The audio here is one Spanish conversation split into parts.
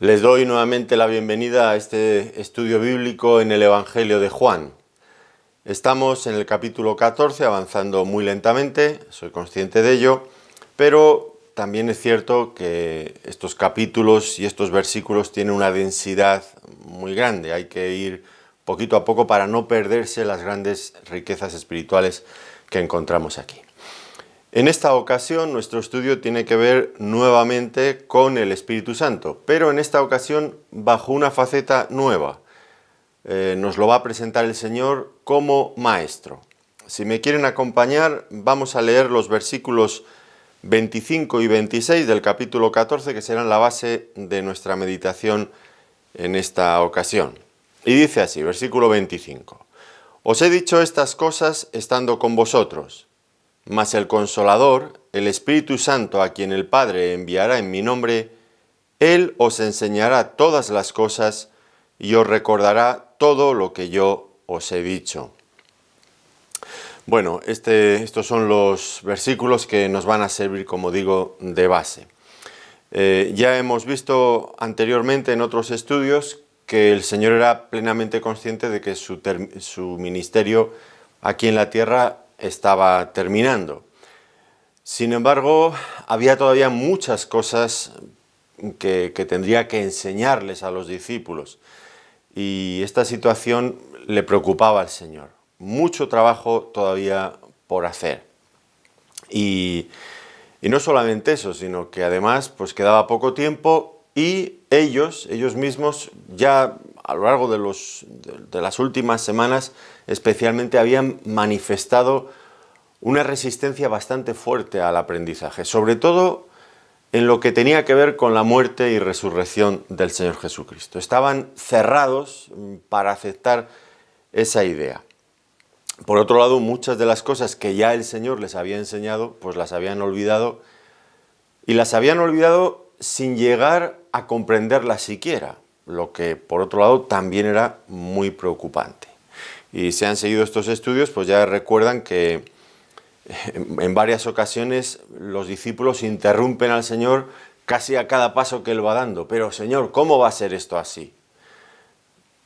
Les doy nuevamente la bienvenida a este estudio bíblico en el Evangelio de Juan. Estamos en el capítulo 14, avanzando muy lentamente, soy consciente de ello, pero también es cierto que estos capítulos y estos versículos tienen una densidad muy grande. Hay que ir poquito a poco para no perderse las grandes riquezas espirituales que encontramos aquí. En esta ocasión nuestro estudio tiene que ver nuevamente con el Espíritu Santo, pero en esta ocasión bajo una faceta nueva. Nos lo va a presentar el Señor como Maestro. Si me quieren acompañar, vamos a leer los versículos 25 y 26 del capítulo 14, que serán la base de nuestra meditación en esta ocasión. Y dice así, versículo 25. Os he dicho estas cosas estando con vosotros. Mas el Consolador, el Espíritu Santo, a quien el Padre enviará en mi nombre, Él os enseñará todas las cosas y os recordará todo lo que yo os he dicho. Bueno, estos son los versículos que nos van a servir, como digo, de base. Ya hemos visto anteriormente en otros estudios que el Señor era plenamente consciente de que su ministerio aquí en la tierra estaba terminando. Sin embargo, había todavía muchas cosas que tendría que enseñarles a los discípulos. Y esta situación le preocupaba al Señor. Mucho trabajo todavía por hacer. Y no solamente eso, sino que además pues quedaba poco tiempo y ellos mismos ya a lo largo de las últimas semanas especialmente habían manifestado una resistencia bastante fuerte al aprendizaje, sobre todo en lo que tenía que ver con la muerte y resurrección del Señor Jesucristo. Estaban cerrados para aceptar esa idea. Por otro lado, muchas de las cosas que ya el Señor les había enseñado, pues las habían olvidado, y las habían olvidado sin llegar a comprenderlas siquiera, lo que por otro lado también era muy preocupante. Y si han seguido estos estudios, pues ya recuerdan que en varias ocasiones los discípulos interrumpen al Señor casi a cada paso que Él va dando. Pero Señor, ¿cómo va a ser esto así?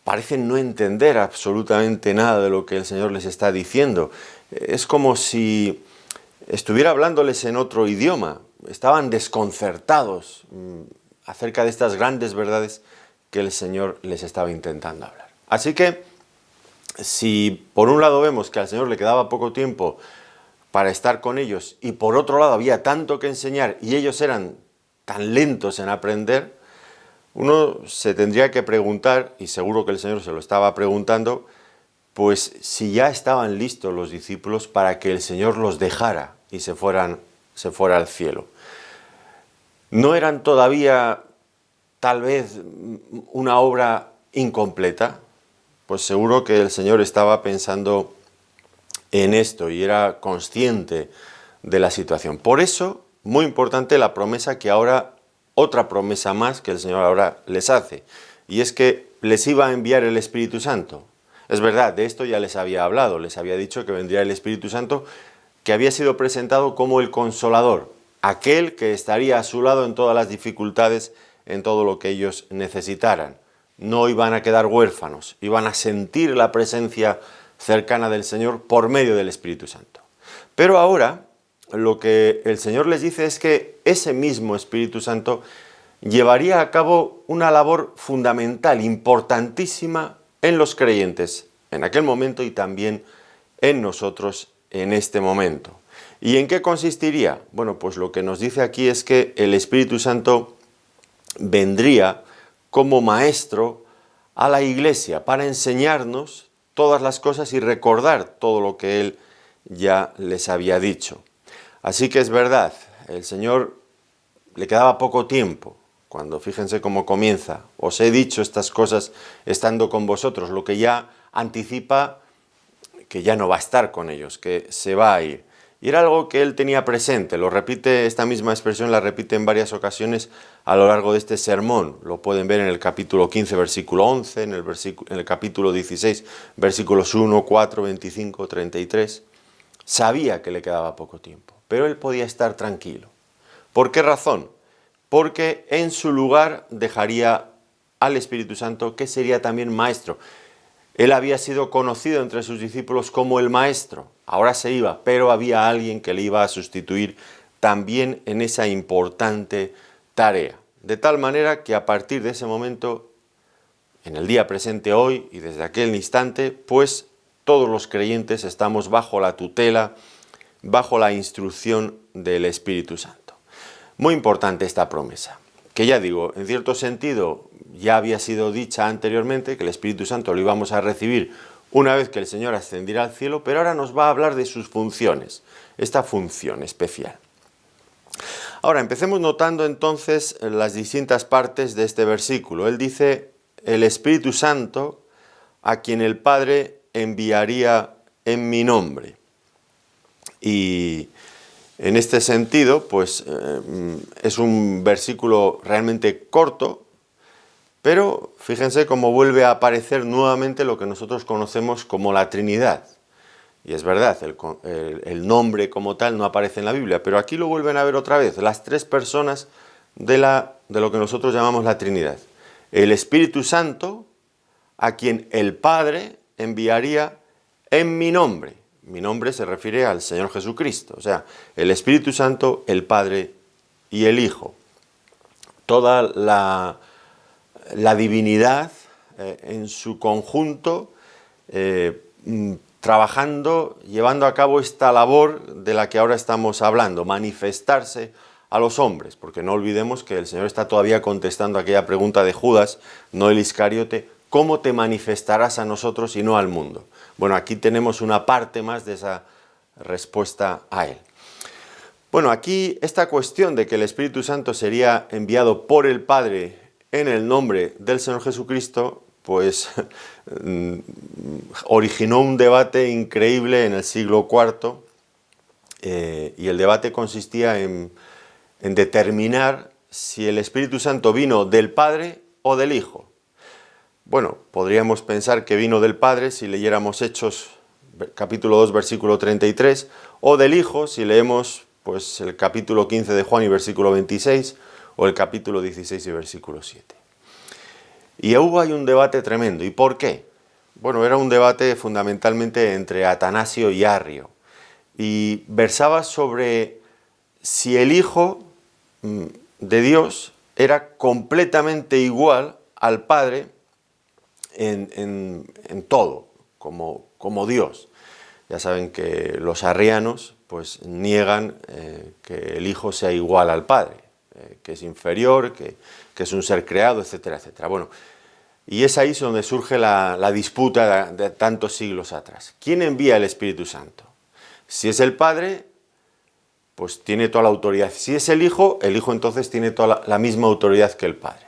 Parecen no entender absolutamente nada de lo que el Señor les está diciendo. Es como si estuviera hablándoles en otro idioma. Estaban desconcertados acerca de estas grandes verdades que el Señor les estaba intentando hablar. Así que, si por un lado vemos que al Señor le quedaba poco tiempo para estar con ellos, y por otro lado había tanto que enseñar y ellos eran tan lentos en aprender, uno se tendría que preguntar, y seguro que el Señor se lo estaba preguntando, pues si ya estaban listos los discípulos para que el Señor los dejara y se fuera al cielo. ¿No eran todavía tal vez una obra incompleta? Pues seguro que el Señor estaba pensando en esto y era consciente de la situación. Por eso, muy importante la promesa que ahora, otra promesa más que el Señor ahora les hace, y es que les iba a enviar el Espíritu Santo. Es verdad, de esto ya les había hablado, les había dicho que vendría el Espíritu Santo, que había sido presentado como el Consolador, aquel que estaría a su lado en todas las dificultades, en todo lo que ellos necesitaran. No iban a quedar huérfanos, iban a sentir la presencia cercana del Señor por medio del Espíritu Santo. Pero ahora lo que el Señor les dice es que ese mismo Espíritu Santo llevaría a cabo una labor fundamental, importantísima en los creyentes en aquel momento y también en nosotros en este momento. ¿Y en qué consistiría? Bueno, pues lo que nos dice aquí es que el Espíritu Santo vendría como maestro a la iglesia para enseñarnos todas las cosas y recordar todo lo que Él ya les había dicho. Así que es verdad, el Señor le quedaba poco tiempo, cuando fíjense cómo comienza, os he dicho estas cosas estando con vosotros, lo que ya anticipa que ya no va a estar con ellos, que se va a ir. Y era algo que Él tenía presente, lo repite, esta misma expresión la repite en varias ocasiones a lo largo de este sermón. Lo pueden ver en el capítulo 15, versículo 11, en el capítulo 16, versículos 1, 4, 25, 33. Sabía que le quedaba poco tiempo, pero Él podía estar tranquilo. ¿Por qué razón? porque en su lugar dejaría al Espíritu Santo, que sería también maestro. Él había sido conocido entre sus discípulos como el maestro, ahora se iba, pero había alguien que le iba a sustituir también en esa importante tarea. De tal manera que a partir de ese momento, en el día presente hoy y desde aquel instante, pues todos los creyentes estamos bajo la tutela, bajo la instrucción del Espíritu Santo. Muy importante esta promesa, que ya digo, en cierto sentido ya había sido dicha anteriormente, que el Espíritu Santo lo íbamos a recibir una vez que el Señor ascendiera al cielo, pero ahora nos va a hablar de sus funciones, esta función especial. Ahora, empecemos notando entonces las distintas partes de este versículo. Él dice, el Espíritu Santo, a quien el Padre enviaría en mi nombre. Y en este sentido, pues es un versículo realmente corto, pero fíjense cómo vuelve a aparecer nuevamente lo que nosotros conocemos como la Trinidad. Y es verdad, el nombre como tal no aparece en la Biblia, pero aquí lo vuelven a ver otra vez, las tres personas de lo que nosotros llamamos la Trinidad. El Espíritu Santo, a quien el Padre enviaría en mi nombre. Mi nombre se refiere al Señor Jesucristo, o sea, el Espíritu Santo, el Padre y el Hijo. Toda la divinidad en su conjunto, trabajando, llevando a cabo esta labor de la que ahora estamos hablando, manifestarse a los hombres, porque no olvidemos que el Señor está todavía contestando aquella pregunta de Judas, no el Iscariote, ¿cómo te manifestarás a nosotros y no al mundo? Bueno, aquí tenemos una parte más de esa respuesta a él. Bueno, aquí esta cuestión de que el Espíritu Santo sería enviado por el Padre en el nombre del Señor Jesucristo, pues originó un debate increíble en el siglo IV, y el debate consistía en determinar si el Espíritu Santo vino del Padre o del Hijo. Bueno, podríamos pensar que vino del Padre si leyéramos Hechos, capítulo 2, versículo 33, o del Hijo si leemos pues, el capítulo 15 de Juan y versículo 26, o el capítulo 16 y versículo 7. Y hubo ahí un debate tremendo. ¿Y por qué? Bueno, era un debate fundamentalmente entre Atanasio y Arrio. Y versaba sobre si el Hijo de Dios era completamente igual al Padre en todo, como Dios. Ya saben que los arrianos pues niegan que el Hijo sea igual al Padre, que es inferior, que es un ser creado, etcétera, etcétera. Bueno, y es ahí donde surge la disputa de tantos siglos atrás. ¿Quién envía el Espíritu Santo? Si es el Padre, pues tiene toda la autoridad. Si es el Hijo entonces tiene toda la misma autoridad que el Padre.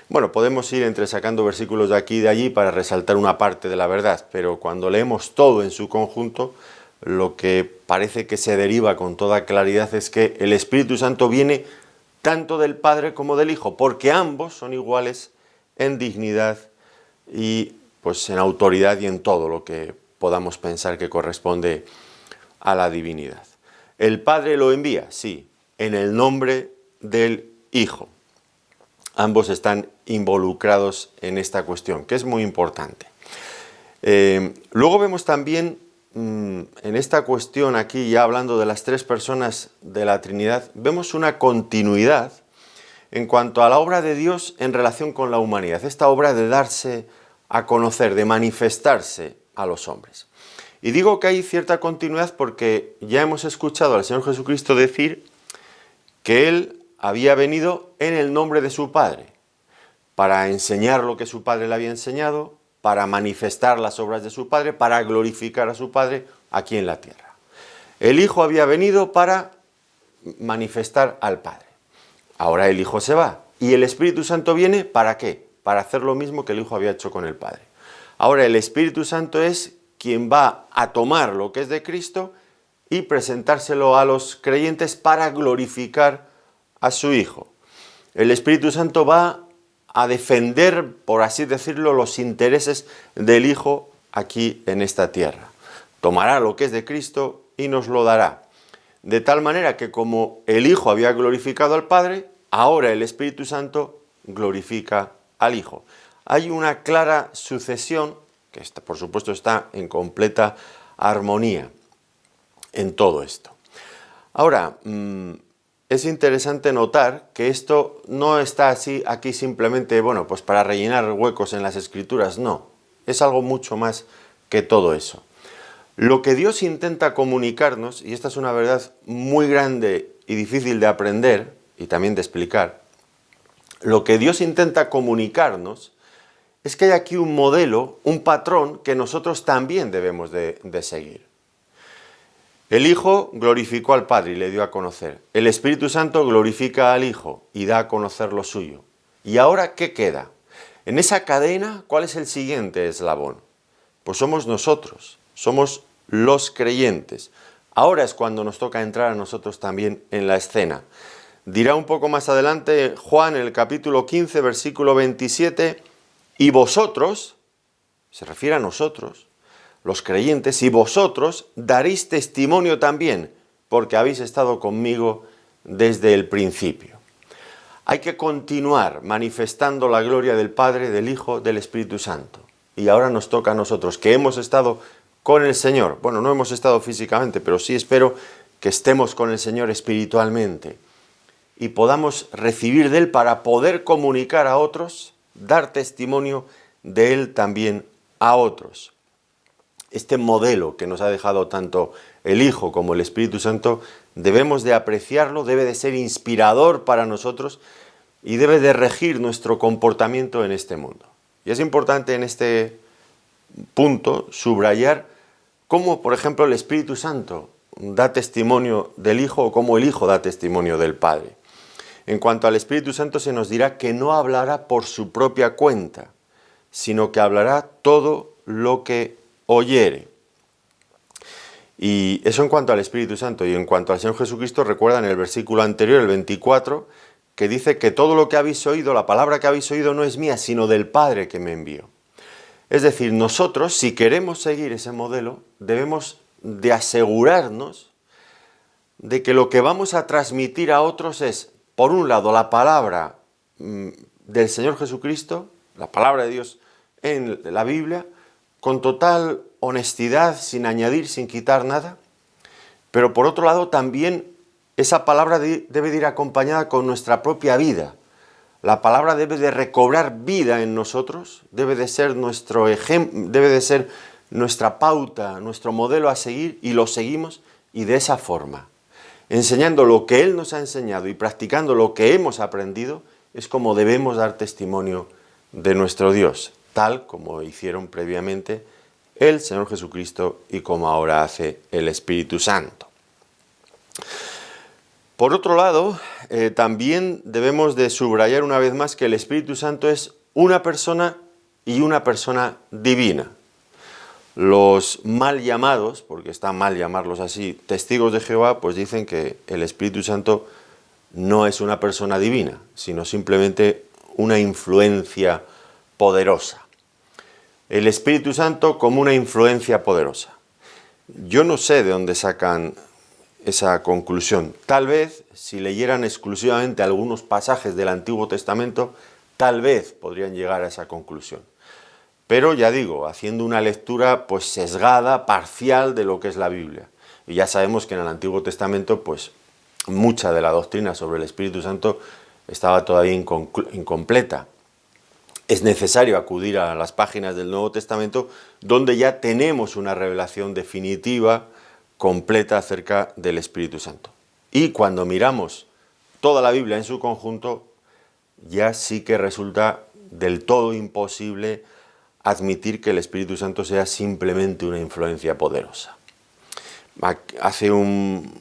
Bueno, podemos ir entresacando versículos de aquí y de allí para resaltar una parte de la verdad, pero cuando leemos todo en su conjunto, lo que parece que se deriva con toda claridad es que el Espíritu Santo viene tanto del Padre como del Hijo, porque ambos son iguales en dignidad y pues en autoridad y en todo lo que podamos pensar que corresponde a la divinidad. El Padre lo envía, sí, en el nombre del Hijo. Ambos están involucrados en esta cuestión, que es muy importante. Luego vemos también en esta cuestión aquí, ya hablando de las tres personas de la Trinidad, vemos una continuidad en cuanto a la obra de Dios en relación con la humanidad, esta obra de darse a conocer, de manifestarse a los hombres. Y digo que hay cierta continuidad porque ya hemos escuchado al Señor Jesucristo decir que Él había venido en el nombre de su Padre, para enseñar lo que su Padre le había enseñado, para manifestar las obras de su Padre, para glorificar a su Padre aquí en la tierra. El Hijo había venido para manifestar al Padre. Ahora el Hijo se va. ¿Y el Espíritu Santo viene para qué? Para hacer lo mismo que el Hijo había hecho con el Padre. Ahora el Espíritu Santo es quien va a tomar lo que es de Cristo y presentárselo a los creyentes para glorificar a su Hijo. El Espíritu Santo va a defender, por así decirlo, los intereses del Hijo aquí en esta tierra. Tomará lo que es de Cristo y nos lo dará. De tal manera que como el Hijo había glorificado al Padre, ahora el Espíritu Santo glorifica al Hijo. Hay una clara sucesión, que por supuesto está en completa armonía en todo esto. Ahora, es interesante notar que esto no está así aquí simplemente, bueno, pues para rellenar huecos en las Escrituras, no. Es algo mucho más que todo eso. Lo que Dios intenta comunicarnos, y esta es una verdad muy grande y difícil de aprender y también de explicar, lo que Dios intenta comunicarnos es que hay aquí un modelo, un patrón que nosotros también debemos de seguir. El Hijo glorificó al Padre y le dio a conocer. El Espíritu Santo glorifica al Hijo y da a conocer lo suyo. ¿Y ahora qué queda? En esa cadena, ¿cuál es el siguiente eslabón? Pues somos nosotros, somos los creyentes. Ahora es cuando nos toca entrar a nosotros también en la escena. Dirá un poco más adelante Juan en el capítulo 15, versículo 27, y vosotros, se refiere a nosotros, los creyentes, y vosotros daréis testimonio también, porque habéis estado conmigo desde el principio. Hay que continuar manifestando la gloria del Padre, del Hijo, del Espíritu Santo. Y ahora nos toca a nosotros, que hemos estado con el Señor. Bueno, no hemos estado físicamente, pero sí espero que estemos con el Señor espiritualmente y podamos recibir de Él para poder comunicar a otros, dar testimonio de Él también a otros. Este modelo que nos ha dejado tanto el Hijo como el Espíritu Santo, debemos de apreciarlo, debe de ser inspirador para nosotros y debe de regir nuestro comportamiento en este mundo. Y es importante en este punto subrayar cómo, por ejemplo, el Espíritu Santo da testimonio del Hijo o cómo el Hijo da testimonio del Padre. En cuanto al Espíritu Santo se nos dirá que no hablará por su propia cuenta, sino que hablará todo lo que oyere. Y eso en cuanto al Espíritu Santo. Y en cuanto al Señor Jesucristo, recuerdan el versículo anterior, el 24, que dice que todo lo que habéis oído, la palabra que habéis oído no es mía, sino del Padre que me envió. Es decir, nosotros, si queremos seguir ese modelo, debemos de asegurarnos de que lo que vamos a transmitir a otros es, por un lado, la palabra del Señor Jesucristo, la palabra de Dios en la Biblia, con total honestidad, sin añadir, sin quitar nada. Pero por otro lado también esa palabra debe de ir acompañada con nuestra propia vida. La palabra debe de recobrar vida en nosotros, debe de ser nuestro ejemplo, debe de ser nuestra pauta, nuestro modelo a seguir, y lo seguimos, y de esa forma, enseñando lo que Él nos ha enseñado y practicando lo que hemos aprendido, es como debemos dar testimonio de nuestro Dios, tal como hicieron previamente el Señor Jesucristo y como ahora hace el Espíritu Santo. Por otro lado, también debemos de subrayar una vez más que el Espíritu Santo es una persona y una persona divina. Los mal llamados, porque está mal llamarlos así, testigos de Jehová, pues dicen que el Espíritu Santo no es una persona divina, sino simplemente una influencia poderosa. El Espíritu Santo como una influencia poderosa. Yo no sé de dónde sacan esa conclusión. Tal vez, si leyeran exclusivamente algunos pasajes del Antiguo Testamento, tal vez podrían llegar a esa conclusión. Pero ya digo, haciendo una lectura pues sesgada, parcial de lo que es la Biblia. Y ya sabemos que en el Antiguo Testamento pues mucha de la doctrina sobre el Espíritu Santo estaba todavía incompleta. Es necesario acudir a las páginas del Nuevo Testamento donde ya tenemos una revelación definitiva, completa acerca del Espíritu Santo. Y cuando miramos toda la Biblia en su conjunto, ya sí que resulta del todo imposible admitir que el Espíritu Santo sea simplemente una influencia poderosa. Hace un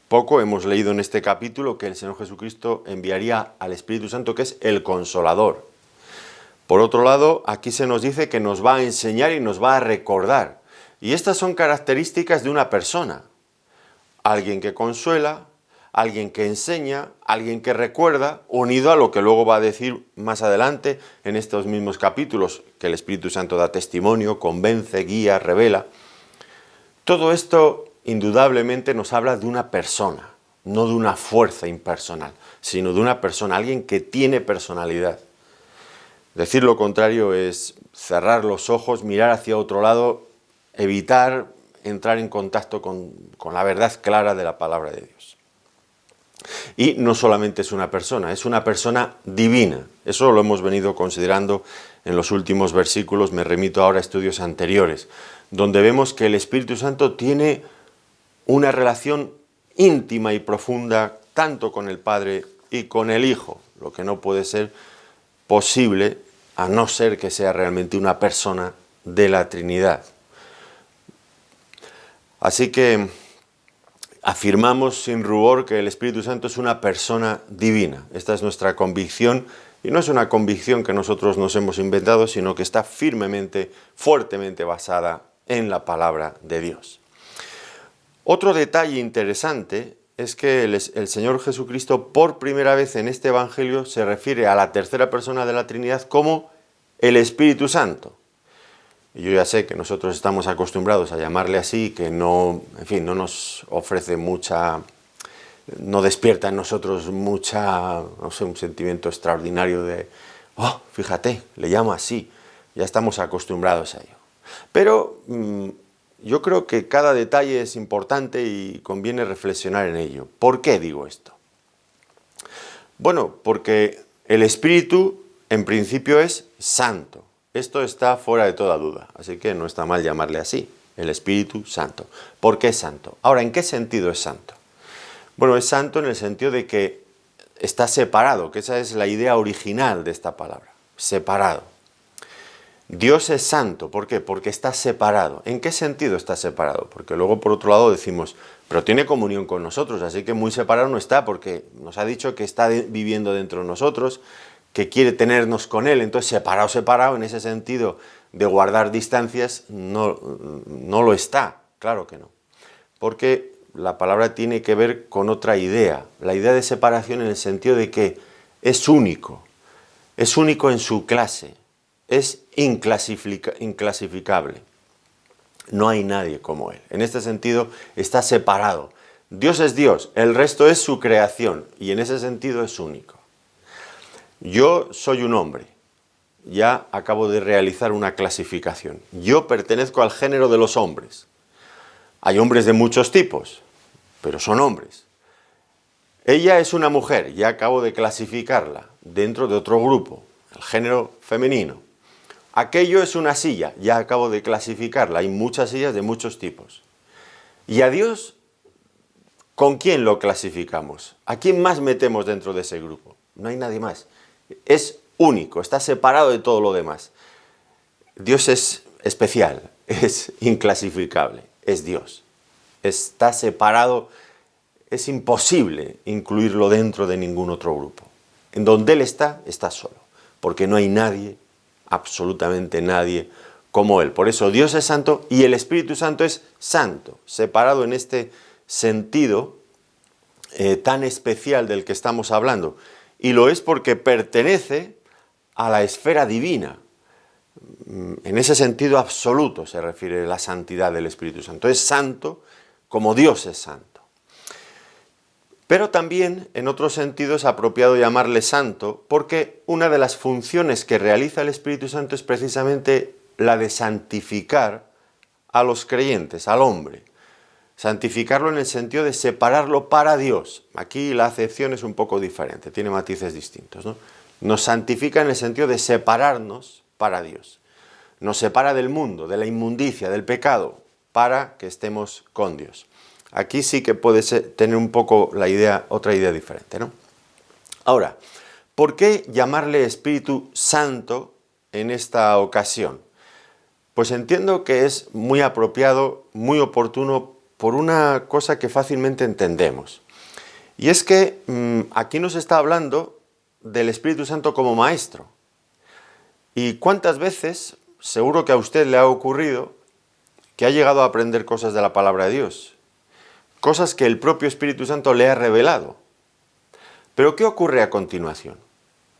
poco hemos leído en este capítulo que el Señor Jesucristo enviaría al Espíritu Santo, que es el Consolador. Por otro lado, aquí se nos dice que nos va a enseñar y nos va a recordar. Y estas son características de una persona. Alguien que consuela, alguien que enseña, alguien que recuerda, unido a lo que luego va a decir más adelante en estos mismos capítulos, que el Espíritu Santo da testimonio, convence, guía, revela. Todo esto indudablemente nos habla de una persona, no de una fuerza impersonal, sino de una persona, alguien que tiene personalidad. Decir lo contrario es cerrar los ojos, mirar hacia otro lado, evitar entrar en contacto con la verdad clara de la palabra de Dios. Y no solamente es una persona divina. Eso lo hemos venido considerando en los últimos versículos, me remito ahora a estudios anteriores, donde vemos que el Espíritu Santo tiene una relación íntima y profunda tanto con el Padre y con el Hijo, lo que no puede ser posible a no ser que sea realmente una persona de la Trinidad. Así que afirmamos sin rubor que el Espíritu Santo es una persona divina. Esta es nuestra convicción, y no es una convicción que nosotros nos hemos inventado, sino que está firmemente, fuertemente basada en la palabra de Dios. Otro detalle interesante es que el Señor Jesucristo por primera vez en este Evangelio se refiere a la tercera persona de la Trinidad como el Espíritu Santo. Y yo ya sé que nosotros estamos acostumbrados a llamarle así, que no, en fin, no nos ofrece mucha, no despierta en nosotros mucha, no sé, un sentimiento extraordinario de, oh, fíjate, le llamo así, ya estamos acostumbrados a ello. Pero yo creo que cada detalle es importante y conviene reflexionar en ello. ¿Por qué digo esto? Bueno, porque el Espíritu en principio es santo. Esto está fuera de toda duda, así que no está mal llamarle así, el Espíritu Santo. ¿Por qué es santo? Ahora, ¿en qué sentido es santo? Bueno, es santo en el sentido de que está separado, que esa es la idea original de esta palabra, separado. Dios es santo, ¿por qué? Porque está separado. ¿En qué sentido está separado? Porque luego por otro lado decimos, pero tiene comunión con nosotros, así que muy separado no está, porque nos ha dicho que está viviendo dentro de nosotros, que quiere tenernos con Él, entonces separado, en ese sentido de guardar distancias, no lo está, claro que no. Porque la palabra tiene que ver con otra idea, la idea de separación en el sentido de que es único en su clase, es inclasificable. No hay nadie como Él. En este sentido está separado. Dios es Dios, el resto es su creación y en ese sentido es único. Yo soy un hombre, ya acabo de realizar una clasificación. Yo pertenezco al género de los hombres. Hay hombres de muchos tipos, pero son hombres. Ella es una mujer, ya acabo de clasificarla dentro de otro grupo, el género femenino. Aquello es una silla, ya acabo de clasificarla, hay muchas sillas de muchos tipos. ¿Y a Dios con quién lo clasificamos? ¿A quién más metemos dentro de ese grupo? No hay nadie más. Es único, está separado de todo lo demás. Dios es especial, es inclasificable, es Dios. Está separado, es imposible incluirlo dentro de ningún otro grupo. En donde Él está solo, porque no hay nadie, absolutamente nadie, como Él. Por eso Dios es santo y el Espíritu Santo es santo, separado en este sentido tan especial del que estamos hablando. Y lo es porque pertenece a la esfera divina. En ese sentido absoluto se refiere la santidad del Espíritu Santo. Es santo como Dios es santo. Pero también en otro sentido es apropiado llamarle santo porque una de las funciones que realiza el Espíritu Santo es precisamente la de santificar a los creyentes, al hombre. Santificarlo en el sentido de separarlo para Dios. Aquí la acepción es un poco diferente, tiene matices distintos, ¿no? Nos santifica en el sentido de separarnos para Dios. Nos separa del mundo, de la inmundicia, del pecado, para que estemos con Dios. Aquí sí que puede tener un poco la idea, otra idea diferente, ¿no? Ahora, ¿por qué llamarle Espíritu Santo en esta ocasión? Pues entiendo que es muy apropiado, muy oportuno, por una cosa que fácilmente entendemos. Y es que aquí nos está hablando del Espíritu Santo como maestro. ¿Y cuántas veces, seguro que a usted le ha ocurrido, que ha llegado a aprender cosas de la palabra de Dios? Cosas que el propio Espíritu Santo le ha revelado. ¿Pero qué ocurre a continuación?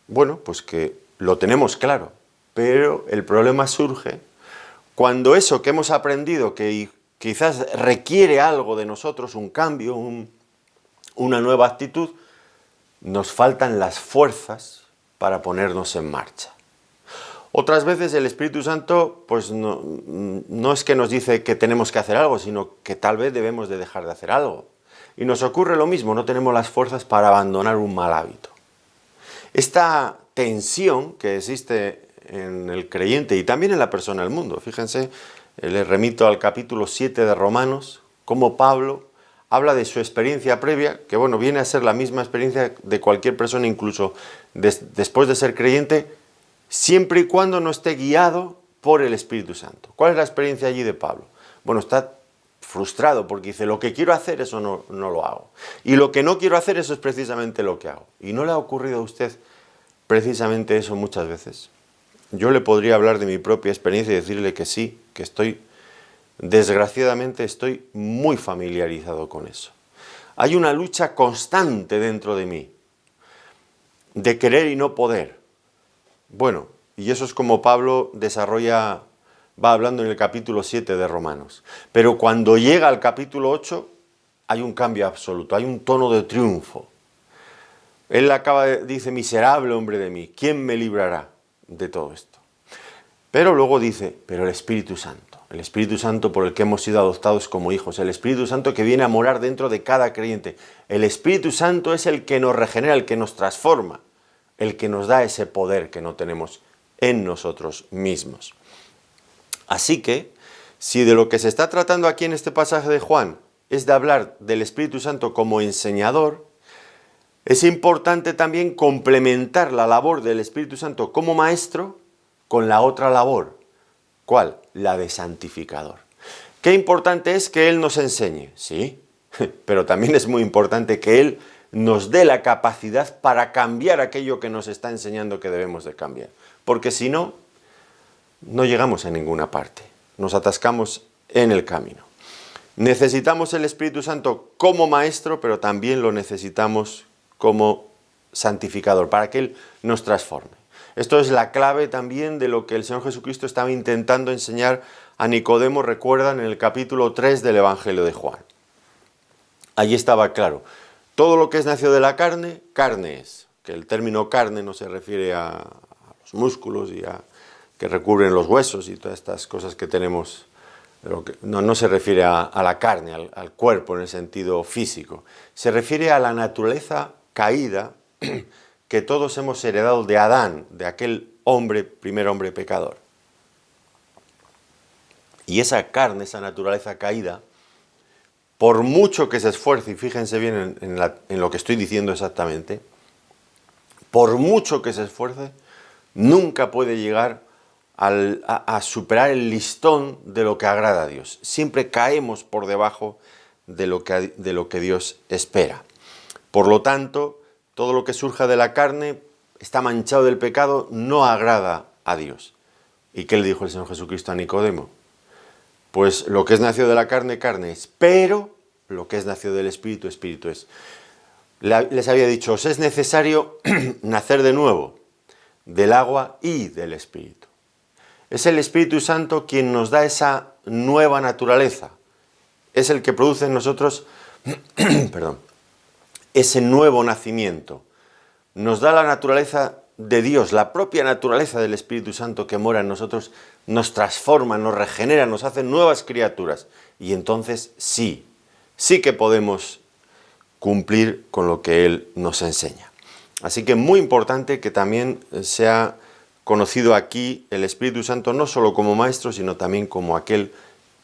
Bueno, pues que lo tenemos claro, pero el problema surge cuando eso que hemos aprendido, que quizás requiere algo de nosotros, un cambio, una nueva actitud, nos faltan las fuerzas para ponernos en marcha. Otras veces el Espíritu Santo pues no es que nos dice que tenemos que hacer algo, sino que tal vez debemos de dejar de hacer algo. Y nos ocurre lo mismo, no tenemos las fuerzas para abandonar un mal hábito. Esta tensión que existe en el creyente y también en la persona del mundo, fíjense, les remito al capítulo 7 de Romanos, cómo Pablo habla de su experiencia previa, que bueno, viene a ser la misma experiencia de cualquier persona, incluso después de ser creyente, siempre y cuando no esté guiado por el Espíritu Santo. ¿Cuál es la experiencia allí de Pablo? Bueno, está frustrado porque dice, lo que quiero hacer, eso no lo hago. Y lo que no quiero hacer, eso es precisamente lo que hago. ¿Y no le ha ocurrido a usted precisamente eso muchas veces? Yo le podría hablar de mi propia experiencia y decirle que sí, que desgraciadamente estoy muy familiarizado con eso. Hay una lucha constante dentro de mí, de querer y no poder. Bueno, y eso es como Pablo va hablando en el capítulo 7 de Romanos. Pero cuando llega al capítulo 8, hay un cambio absoluto, hay un tono de triunfo. Él dice, miserable hombre de mí, ¿quién me librará de todo esto? Pero luego dice, pero el Espíritu Santo por el que hemos sido adoptados como hijos, el Espíritu Santo que viene a morar dentro de cada creyente. El Espíritu Santo es el que nos regenera, el que nos transforma, el que nos da ese poder que no tenemos en nosotros mismos. Así que, si de lo que se está tratando aquí en este pasaje de Juan es de hablar del Espíritu Santo como enseñador, es importante también complementar la labor del Espíritu Santo como maestro con la otra labor. ¿Cuál? La de santificador. Qué importante es que Él nos enseñe, sí, pero también es muy importante que Él nos dé la capacidad para cambiar aquello que nos está enseñando que debemos de cambiar. Porque si no, no llegamos a ninguna parte, nos atascamos en el camino. Necesitamos el Espíritu Santo como maestro, pero también lo necesitamos como santificador, para que Él nos transforme. Esto es la clave también de lo que el Señor Jesucristo estaba intentando enseñar a Nicodemo, recuerdan, en el capítulo 3 del Evangelio de Juan. Allí estaba claro, todo lo que es nacido de la carne, carne es. Que el término carne no se refiere a los músculos y a que recubren los huesos y todas estas cosas que tenemos. No se refiere a la carne, al cuerpo en el sentido físico. Se refiere a la naturaleza caída que todos hemos heredado de Adán, de aquel primer hombre pecador. Y esa carne, esa naturaleza caída, por mucho que se esfuerce, y fíjense bien en lo que estoy diciendo exactamente, por mucho que se esfuerce, nunca puede llegar a superar el listón de lo que agrada a Dios. Siempre caemos por debajo de lo que Dios espera. Por lo tanto, todo lo que surja de la carne está manchado del pecado, no agrada a Dios. ¿Y qué le dijo el Señor Jesucristo a Nicodemo? Pues lo que es nacido de la carne, carne es, pero lo que es nacido del Espíritu, Espíritu es. Les había dicho, os es necesario nacer de nuevo, del agua y del Espíritu. Es el Espíritu Santo quien nos da esa nueva naturaleza. Es el que produce en nosotros ese nuevo nacimiento. Nos da la naturaleza de Dios, la propia naturaleza del Espíritu Santo que mora en nosotros, nos transforma, nos regenera, nos hace nuevas criaturas. Y entonces sí que podemos cumplir con lo que Él nos enseña. Así que es muy importante que también sea conocido aquí el Espíritu Santo no solo como maestro, sino también como aquel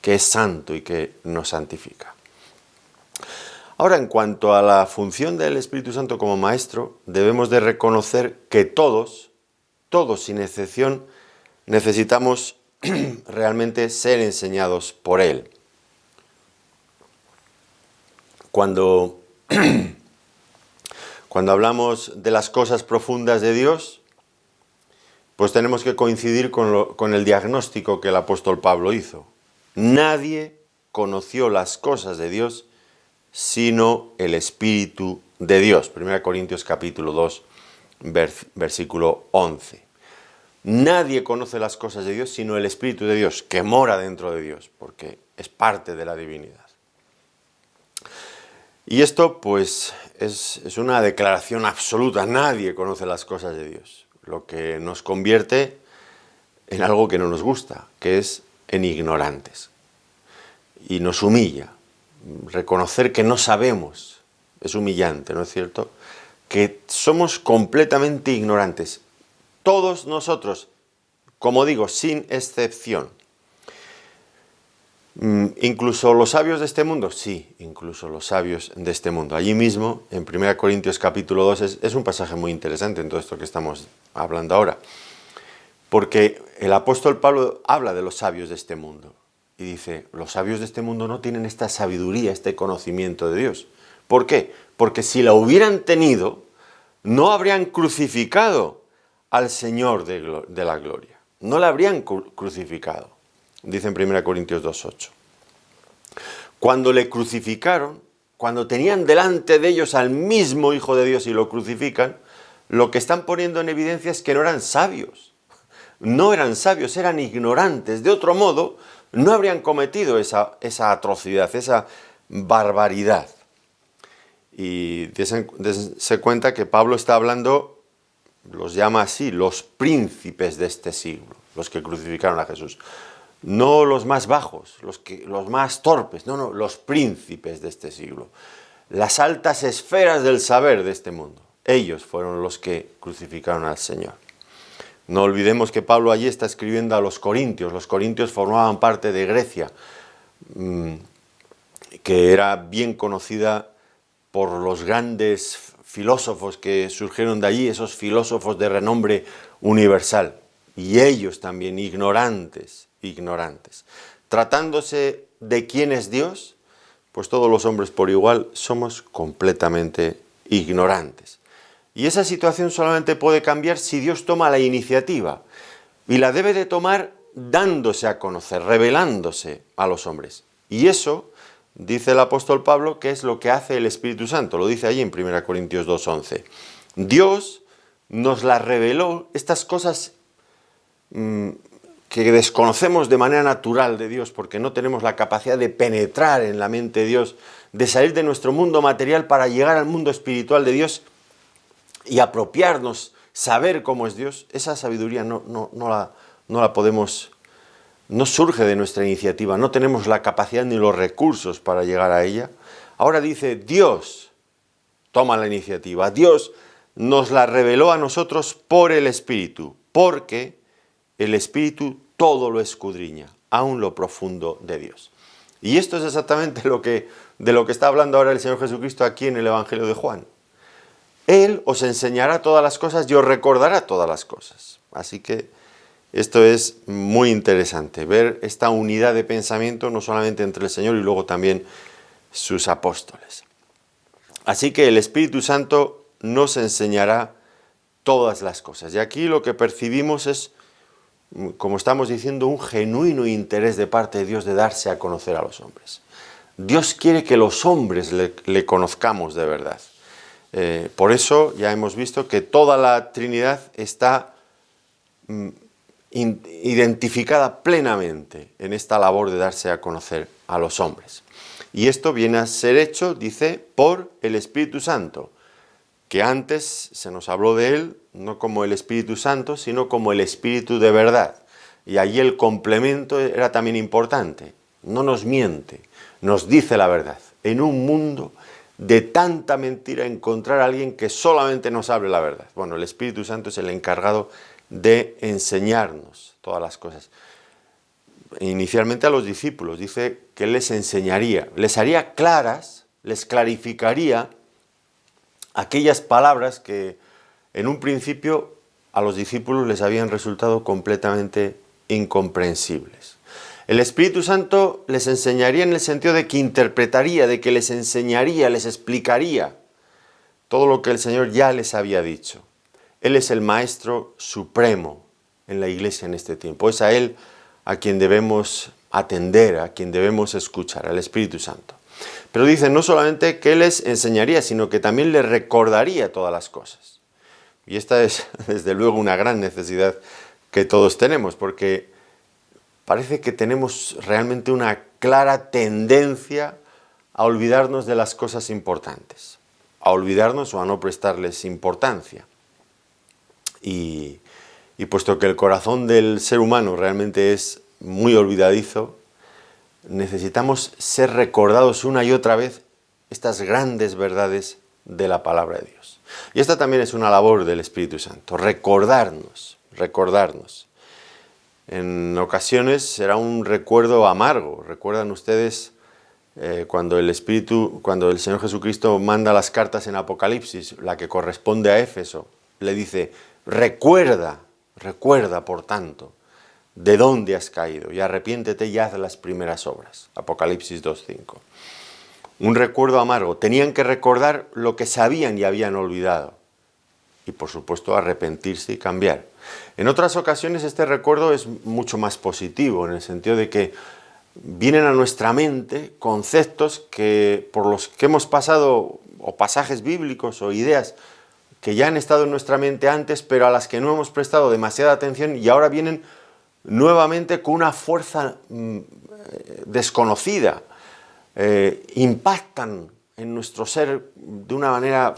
que es santo y que nos santifica. Ahora, en cuanto a la función del Espíritu Santo como maestro, debemos de reconocer que todos sin excepción, necesitamos realmente ser enseñados por Él. Cuando hablamos de las cosas profundas de Dios, pues tenemos que coincidir con el diagnóstico que el apóstol Pablo hizo. Nadie conoció las cosas de Dios sino el Espíritu de Dios. 1 Corintios capítulo 2, versículo 11. Nadie conoce las cosas de Dios sino el Espíritu de Dios, que mora dentro de Dios, porque es parte de la divinidad. Y esto pues es una declaración absoluta. Nadie conoce las cosas de Dios, lo que nos convierte en algo que no nos gusta, que es en ignorantes. Y nos humilla. Reconocer que no sabemos es humillante, ¿no es cierto? Que somos completamente ignorantes. Todos nosotros, como digo, sin excepción. ¿Incluso los sabios de este mundo? Sí, incluso los sabios de este mundo. Allí mismo, en 1 Corintios capítulo 2, es un pasaje muy interesante en todo esto que estamos hablando ahora. Porque el apóstol Pablo habla de los sabios de este mundo. Y dice, los sabios de este mundo no tienen esta sabiduría, este conocimiento de Dios. ¿Por qué? Porque si la hubieran tenido, no habrían crucificado al Señor de la gloria. No la habrían crucificado. Dice en 1 Corintios 2:8. Cuando le crucificaron, cuando tenían delante de ellos al mismo Hijo de Dios y lo crucifican, lo que están poniendo en evidencia es que no eran sabios. No eran sabios, eran ignorantes. De otro modo, no habrían cometido esa atrocidad, esa barbaridad. Y dése cuenta que Pablo está hablando, los llama así, los príncipes de este siglo, los que crucificaron a Jesús. No los más bajos, los más torpes, no, los príncipes de este siglo. Las altas esferas del saber de este mundo. Ellos fueron los que crucificaron al Señor. No olvidemos que Pablo allí está escribiendo a los corintios. Los corintios formaban parte de Grecia, que era bien conocida por los grandes filósofos que surgieron de allí, esos filósofos de renombre universal. Y ellos también, ignorantes. Tratándose de quién es Dios, pues todos los hombres por igual somos completamente ignorantes. Y esa situación solamente puede cambiar si Dios toma la iniciativa. Y la debe de tomar dándose a conocer, revelándose a los hombres. Y eso, dice el apóstol Pablo, que es lo que hace el Espíritu Santo. Lo dice allí en 1 Corintios 2:11. Dios nos las reveló, estas cosas que desconocemos de manera natural de Dios, porque no tenemos la capacidad de penetrar en la mente de Dios, de salir de nuestro mundo material para llegar al mundo espiritual de Dios y apropiarnos, saber cómo es Dios. Esa sabiduría no la podemos, no surge de nuestra iniciativa, no tenemos la capacidad ni los recursos para llegar a ella. Ahora dice, Dios toma la iniciativa, Dios nos la reveló a nosotros por el Espíritu, porque el Espíritu todo lo escudriña, aun lo profundo de Dios. Y esto es exactamente de lo que está hablando ahora el Señor Jesucristo aquí en el Evangelio de Juan. Él os enseñará todas las cosas y os recordará todas las cosas. Así que esto es muy interesante, ver esta unidad de pensamiento no solamente entre el Señor y luego también sus apóstoles. Así que el Espíritu Santo nos enseñará todas las cosas. Y aquí lo que percibimos es, como estamos diciendo, un genuino interés de parte de Dios de darse a conocer a los hombres. Dios quiere que los hombres le conozcamos de verdad. Por eso ya hemos visto que toda la Trinidad está identificada plenamente en esta labor de darse a conocer a los hombres. Y esto viene a ser hecho, dice, por el Espíritu Santo, que antes se nos habló de él no como el Espíritu Santo, sino como el Espíritu de verdad. Y allí el complemento era también importante. No nos miente, nos dice la verdad. En un mundo de tanta mentira, encontrar a alguien que solamente nos hable la verdad. Bueno, el Espíritu Santo es el encargado de enseñarnos todas las cosas. Inicialmente a los discípulos, dice que Él les enseñaría, les haría claras, les clarificaría aquellas palabras que en un principio a los discípulos les habían resultado completamente incomprensibles. El Espíritu Santo les enseñaría en el sentido de que interpretaría, de que les enseñaría, les explicaría todo lo que el Señor ya les había dicho. Él es el Maestro Supremo en la Iglesia en este tiempo. Es a Él a quien debemos atender, a quien debemos escuchar, al Espíritu Santo. Pero dice no solamente que Él les enseñaría, sino que también les recordaría todas las cosas. Y esta es, desde luego, una gran necesidad que todos tenemos, porque parece que tenemos realmente una clara tendencia a olvidarnos de las cosas importantes, a olvidarnos o a no prestarles importancia. Y puesto que el corazón del ser humano realmente es muy olvidadizo, necesitamos ser recordados una y otra vez estas grandes verdades de la palabra de Dios. Y esta también es una labor del Espíritu Santo, recordarnos. En ocasiones será un recuerdo amargo. ¿Recuerdan ustedes cuando el Señor Jesucristo manda las cartas en Apocalipsis, la que corresponde a Éfeso, le dice, recuerda por tanto, de dónde has caído y arrepiéntete y haz las primeras obras. Apocalipsis 2:5. Un recuerdo amargo. Tenían que recordar lo que sabían y habían olvidado. Y por supuesto arrepentirse y cambiar. En otras ocasiones este recuerdo es mucho más positivo, en el sentido de que vienen a nuestra mente conceptos por los que hemos pasado, o pasajes bíblicos o ideas que ya han estado en nuestra mente antes, pero a las que no hemos prestado demasiada atención y ahora vienen nuevamente con una fuerza desconocida. Impactan en nuestro ser de una manera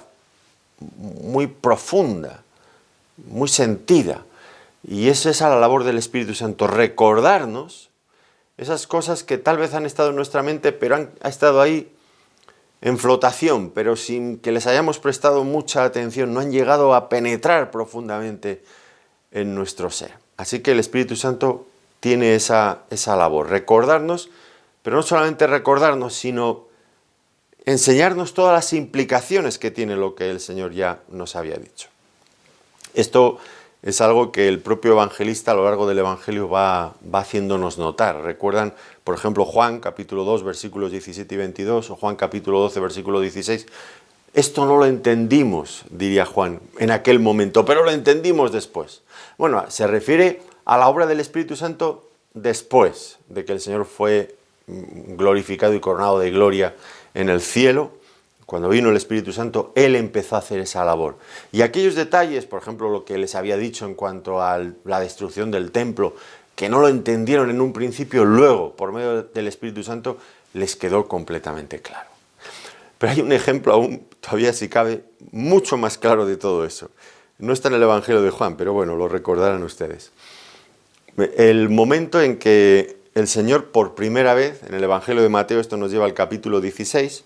muy profunda, muy sentida. Y es esa la labor del Espíritu Santo, recordarnos esas cosas que tal vez han estado en nuestra mente, pero han estado ahí en flotación, pero sin que les hayamos prestado mucha atención, no han llegado a penetrar profundamente en nuestro ser. Así que el Espíritu Santo tiene esa labor, recordarnos, pero no solamente recordarnos, sino enseñarnos todas las implicaciones que tiene lo que el Señor ya nos había dicho. Esto es algo que el propio evangelista a lo largo del Evangelio va haciéndonos notar. Recuerdan, por ejemplo, Juan capítulo 2, versículos 17 y 22, o Juan capítulo 12, versículo 16. Esto no lo entendimos, diría Juan, en aquel momento, pero lo entendimos después. Bueno, se refiere a la obra del Espíritu Santo después de que el Señor fue glorificado y coronado de gloria en el cielo. Cuando vino el Espíritu Santo, Él empezó a hacer esa labor. Y aquellos detalles, por ejemplo, lo que les había dicho en cuanto a la destrucción del templo, que no lo entendieron en un principio, luego, por medio del Espíritu Santo, les quedó completamente claro. Pero hay un ejemplo aún, todavía si cabe, mucho más claro de todo eso. No está en el Evangelio de Juan, pero bueno, lo recordarán ustedes. El momento en que el Señor, por primera vez, en el Evangelio de Mateo, esto nos lleva al capítulo 16,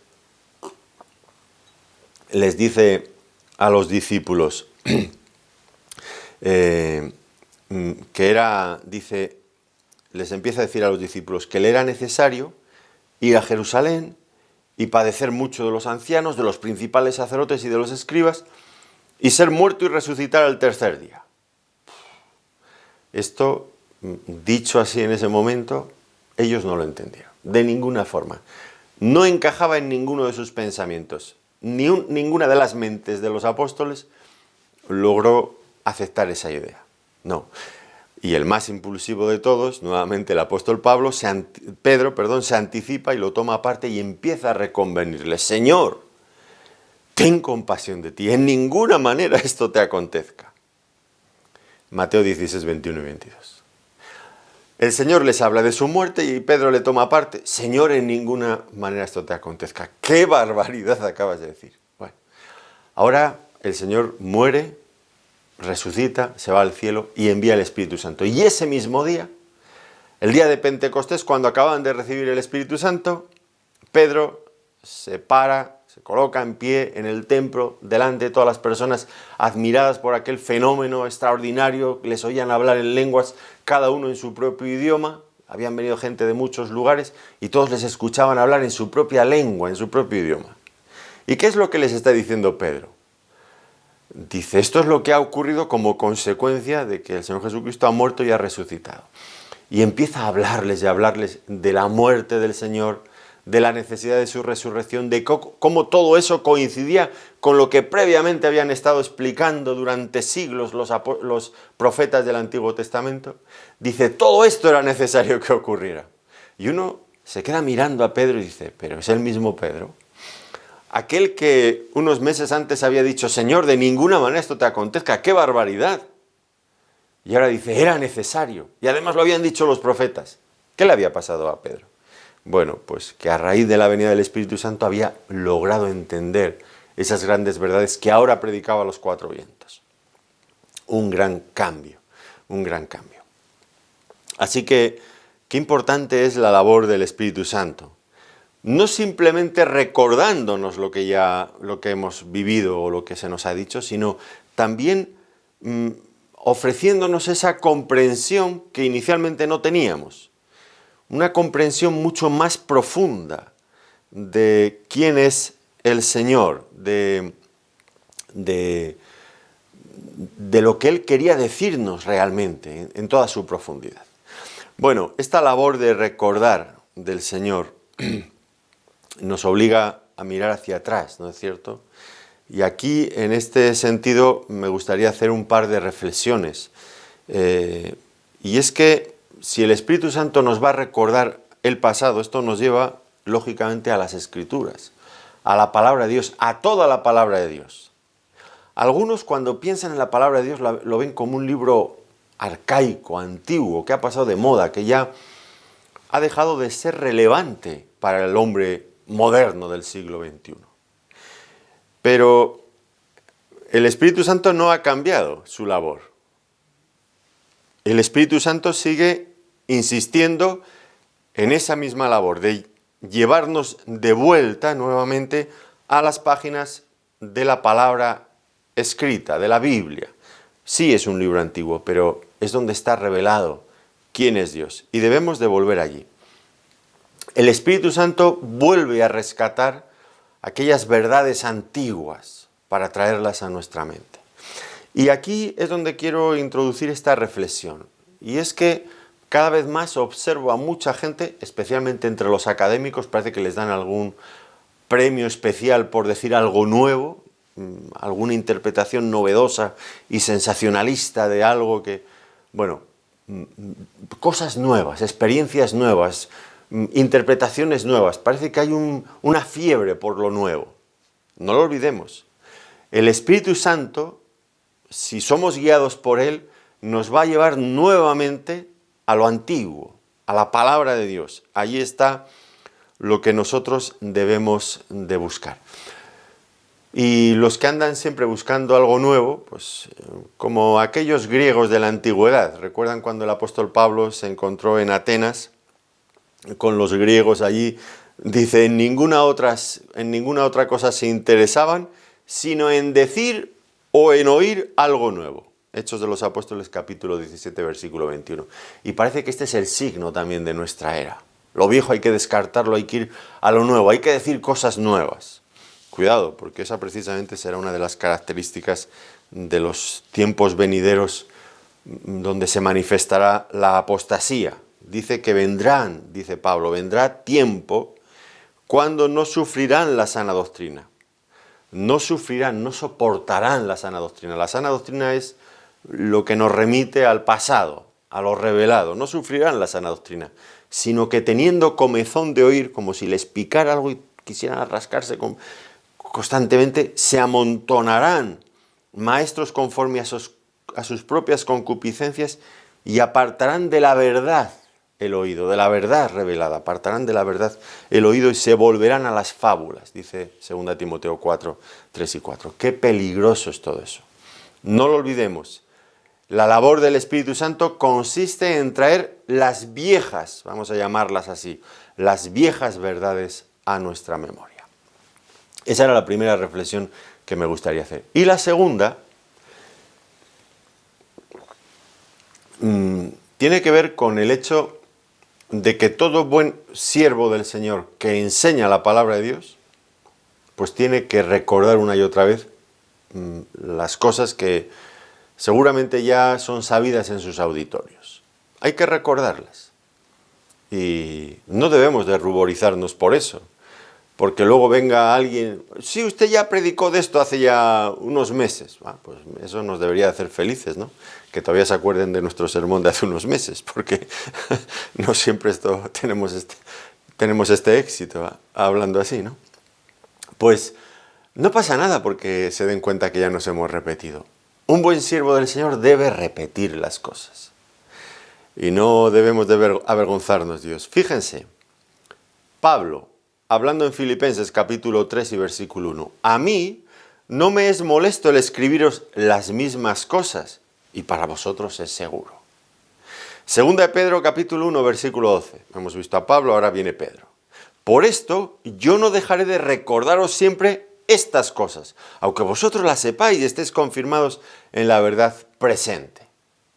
les dice a los discípulos les empieza a decir a los discípulos que le era necesario ir a Jerusalén y padecer mucho de los ancianos, de los principales sacerdotes y de los escribas, y ser muerto y resucitar al tercer día. Esto, dicho así en ese momento, ellos no lo entendieron, de ninguna forma. No encajaba en ninguno de sus pensamientos. Ninguna de las mentes de los apóstoles logró aceptar esa idea. No. Y el más impulsivo de todos, nuevamente el apóstol Pedro, se anticipa y lo toma aparte y empieza a reconvenirle. Señor, ten compasión de ti, en ninguna manera esto te acontezca. Mateo 16, 21 y 22. El Señor les habla de su muerte y Pedro le toma aparte. Señor, en ninguna manera esto te acontezca. ¡Qué barbaridad acabas de decir! Bueno, ahora el Señor muere, resucita, se va al cielo y envía el Espíritu Santo. Y ese mismo día, el día de Pentecostés, cuando acaban de recibir el Espíritu Santo, Pedro se coloca en pie en el templo, delante de todas las personas admiradas por aquel fenómeno extraordinario. Les oían hablar en lenguas, cada uno en su propio idioma. Habían venido gente de muchos lugares y todos les escuchaban hablar en su propia lengua, en su propio idioma. ¿Y qué es lo que les está diciendo Pedro? Dice, esto es lo que ha ocurrido como consecuencia de que el Señor Jesucristo ha muerto y ha resucitado. Y empieza a hablarles de la muerte del Señor, de la necesidad de su resurrección, de cómo todo eso coincidía con lo que previamente habían estado explicando durante siglos los profetas del Antiguo Testamento. Dice, todo esto era necesario que ocurriera. Y uno se queda mirando a Pedro y dice, pero es el mismo Pedro. Aquel que unos meses antes había dicho, Señor, de ninguna manera esto te acontezca, ¡qué barbaridad! Y ahora dice, era necesario. Y además lo habían dicho los profetas. ¿Qué le había pasado a Pedro? Bueno, pues que a raíz de la venida del Espíritu Santo había logrado entender esas grandes verdades que ahora predicaba a los cuatro vientos. Un gran cambio, un gran cambio. Así que, qué importante es la labor del Espíritu Santo. No simplemente recordándonos lo que hemos vivido o lo que se nos ha dicho, sino también ofreciéndonos esa comprensión que inicialmente no teníamos. Una comprensión mucho más profunda de quién es el Señor, de lo que Él quería decirnos realmente en toda su profundidad. Bueno, esta labor de recordar del Señor nos obliga a mirar hacia atrás, ¿no es cierto? Y aquí, en este sentido, me gustaría hacer un par de reflexiones. Y es que si el Espíritu Santo nos va a recordar el pasado, esto nos lleva, lógicamente, a las Escrituras, a la palabra de Dios, a toda la palabra de Dios. Algunos, cuando piensan en la palabra de Dios, lo ven como un libro arcaico, antiguo, que ha pasado de moda, que ya ha dejado de ser relevante para el hombre moderno del siglo XXI. Pero el Espíritu Santo no ha cambiado su labor. El Espíritu Santo sigue insistiendo en esa misma labor de llevarnos de vuelta nuevamente a las páginas de la palabra escrita, de la Biblia. Sí es un libro antiguo, pero es donde está revelado quién es Dios y debemos de volver allí. El Espíritu Santo vuelve a rescatar aquellas verdades antiguas para traerlas a nuestra mente. Y aquí es donde quiero introducir esta reflexión. Y es que cada vez más observo a mucha gente, especialmente entre los académicos, parece que les dan algún premio especial por decir algo nuevo, alguna interpretación novedosa y sensacionalista de algo que, bueno, cosas nuevas, experiencias nuevas, interpretaciones nuevas. Parece que hay una fiebre por lo nuevo. No lo olvidemos. El Espíritu Santo, si somos guiados por Él, nos va a llevar nuevamente a lo antiguo, a la palabra de Dios. Allí está lo que nosotros debemos de buscar. Y los que andan siempre buscando algo nuevo, pues como aquellos griegos de la antigüedad. ¿Recuerdan cuando el apóstol Pablo se encontró en Atenas con los griegos allí? Dice, en ninguna otra cosa se interesaban, sino en decir o en oír algo nuevo. Hechos de los Apóstoles, capítulo 17, versículo 21. Y parece que este es el signo también de nuestra era. Lo viejo hay que descartarlo, hay que ir a lo nuevo, hay que decir cosas nuevas. Cuidado, porque esa precisamente será una de las características de los tiempos venideros donde se manifestará la apostasía. Dice que vendrán, dice Pablo, vendrá tiempo cuando no sufrirán la sana doctrina. No sufrirán, no soportarán la sana doctrina. La sana doctrina es lo que nos remite al pasado, a lo revelado. No sufrirán la sana doctrina, sino que teniendo comezón de oír, como si les picara algo y quisieran rascarse constantemente, se amontonarán maestros conforme a sus propias concupiscencias y apartarán de la verdad el oído, de la verdad revelada, apartarán de la verdad el oído y se volverán a las fábulas, dice 2 Timoteo 4, 3 y 4. Qué peligroso es todo eso. No lo olvidemos. La labor del Espíritu Santo consiste en traer las viejas, vamos a llamarlas así, las viejas verdades a nuestra memoria. Esa era la primera reflexión que me gustaría hacer. Y la segunda tiene que ver con el hecho de que todo buen siervo del Señor que enseña la palabra de Dios, pues tiene que recordar una y otra vez las cosas que seguramente ya son sabidas en sus auditorios. Hay que recordarlas. Y no debemos de ruborizarnos por eso. Porque luego venga alguien, sí, usted ya predicó de esto hace ya unos meses. Pues eso nos debería hacer felices, ¿no? Que todavía se acuerden de nuestro sermón de hace unos meses, porque no siempre tenemos este éxito hablando así, ¿no? Pues no pasa nada porque se den cuenta que ya nos hemos repetido. Un buen siervo del Señor debe repetir las cosas. Y no debemos de avergonzarnos, Dios. Fíjense, Pablo, hablando en Filipenses capítulo 3 y versículo 1, a mí no me es molesto el escribiros las mismas cosas, y para vosotros es seguro. Segunda de Pedro capítulo 1 versículo 12, hemos visto a Pablo, ahora viene Pedro. Por esto yo no dejaré de recordaros siempre estas cosas, aunque vosotros las sepáis y estéis confirmados en la verdad presente.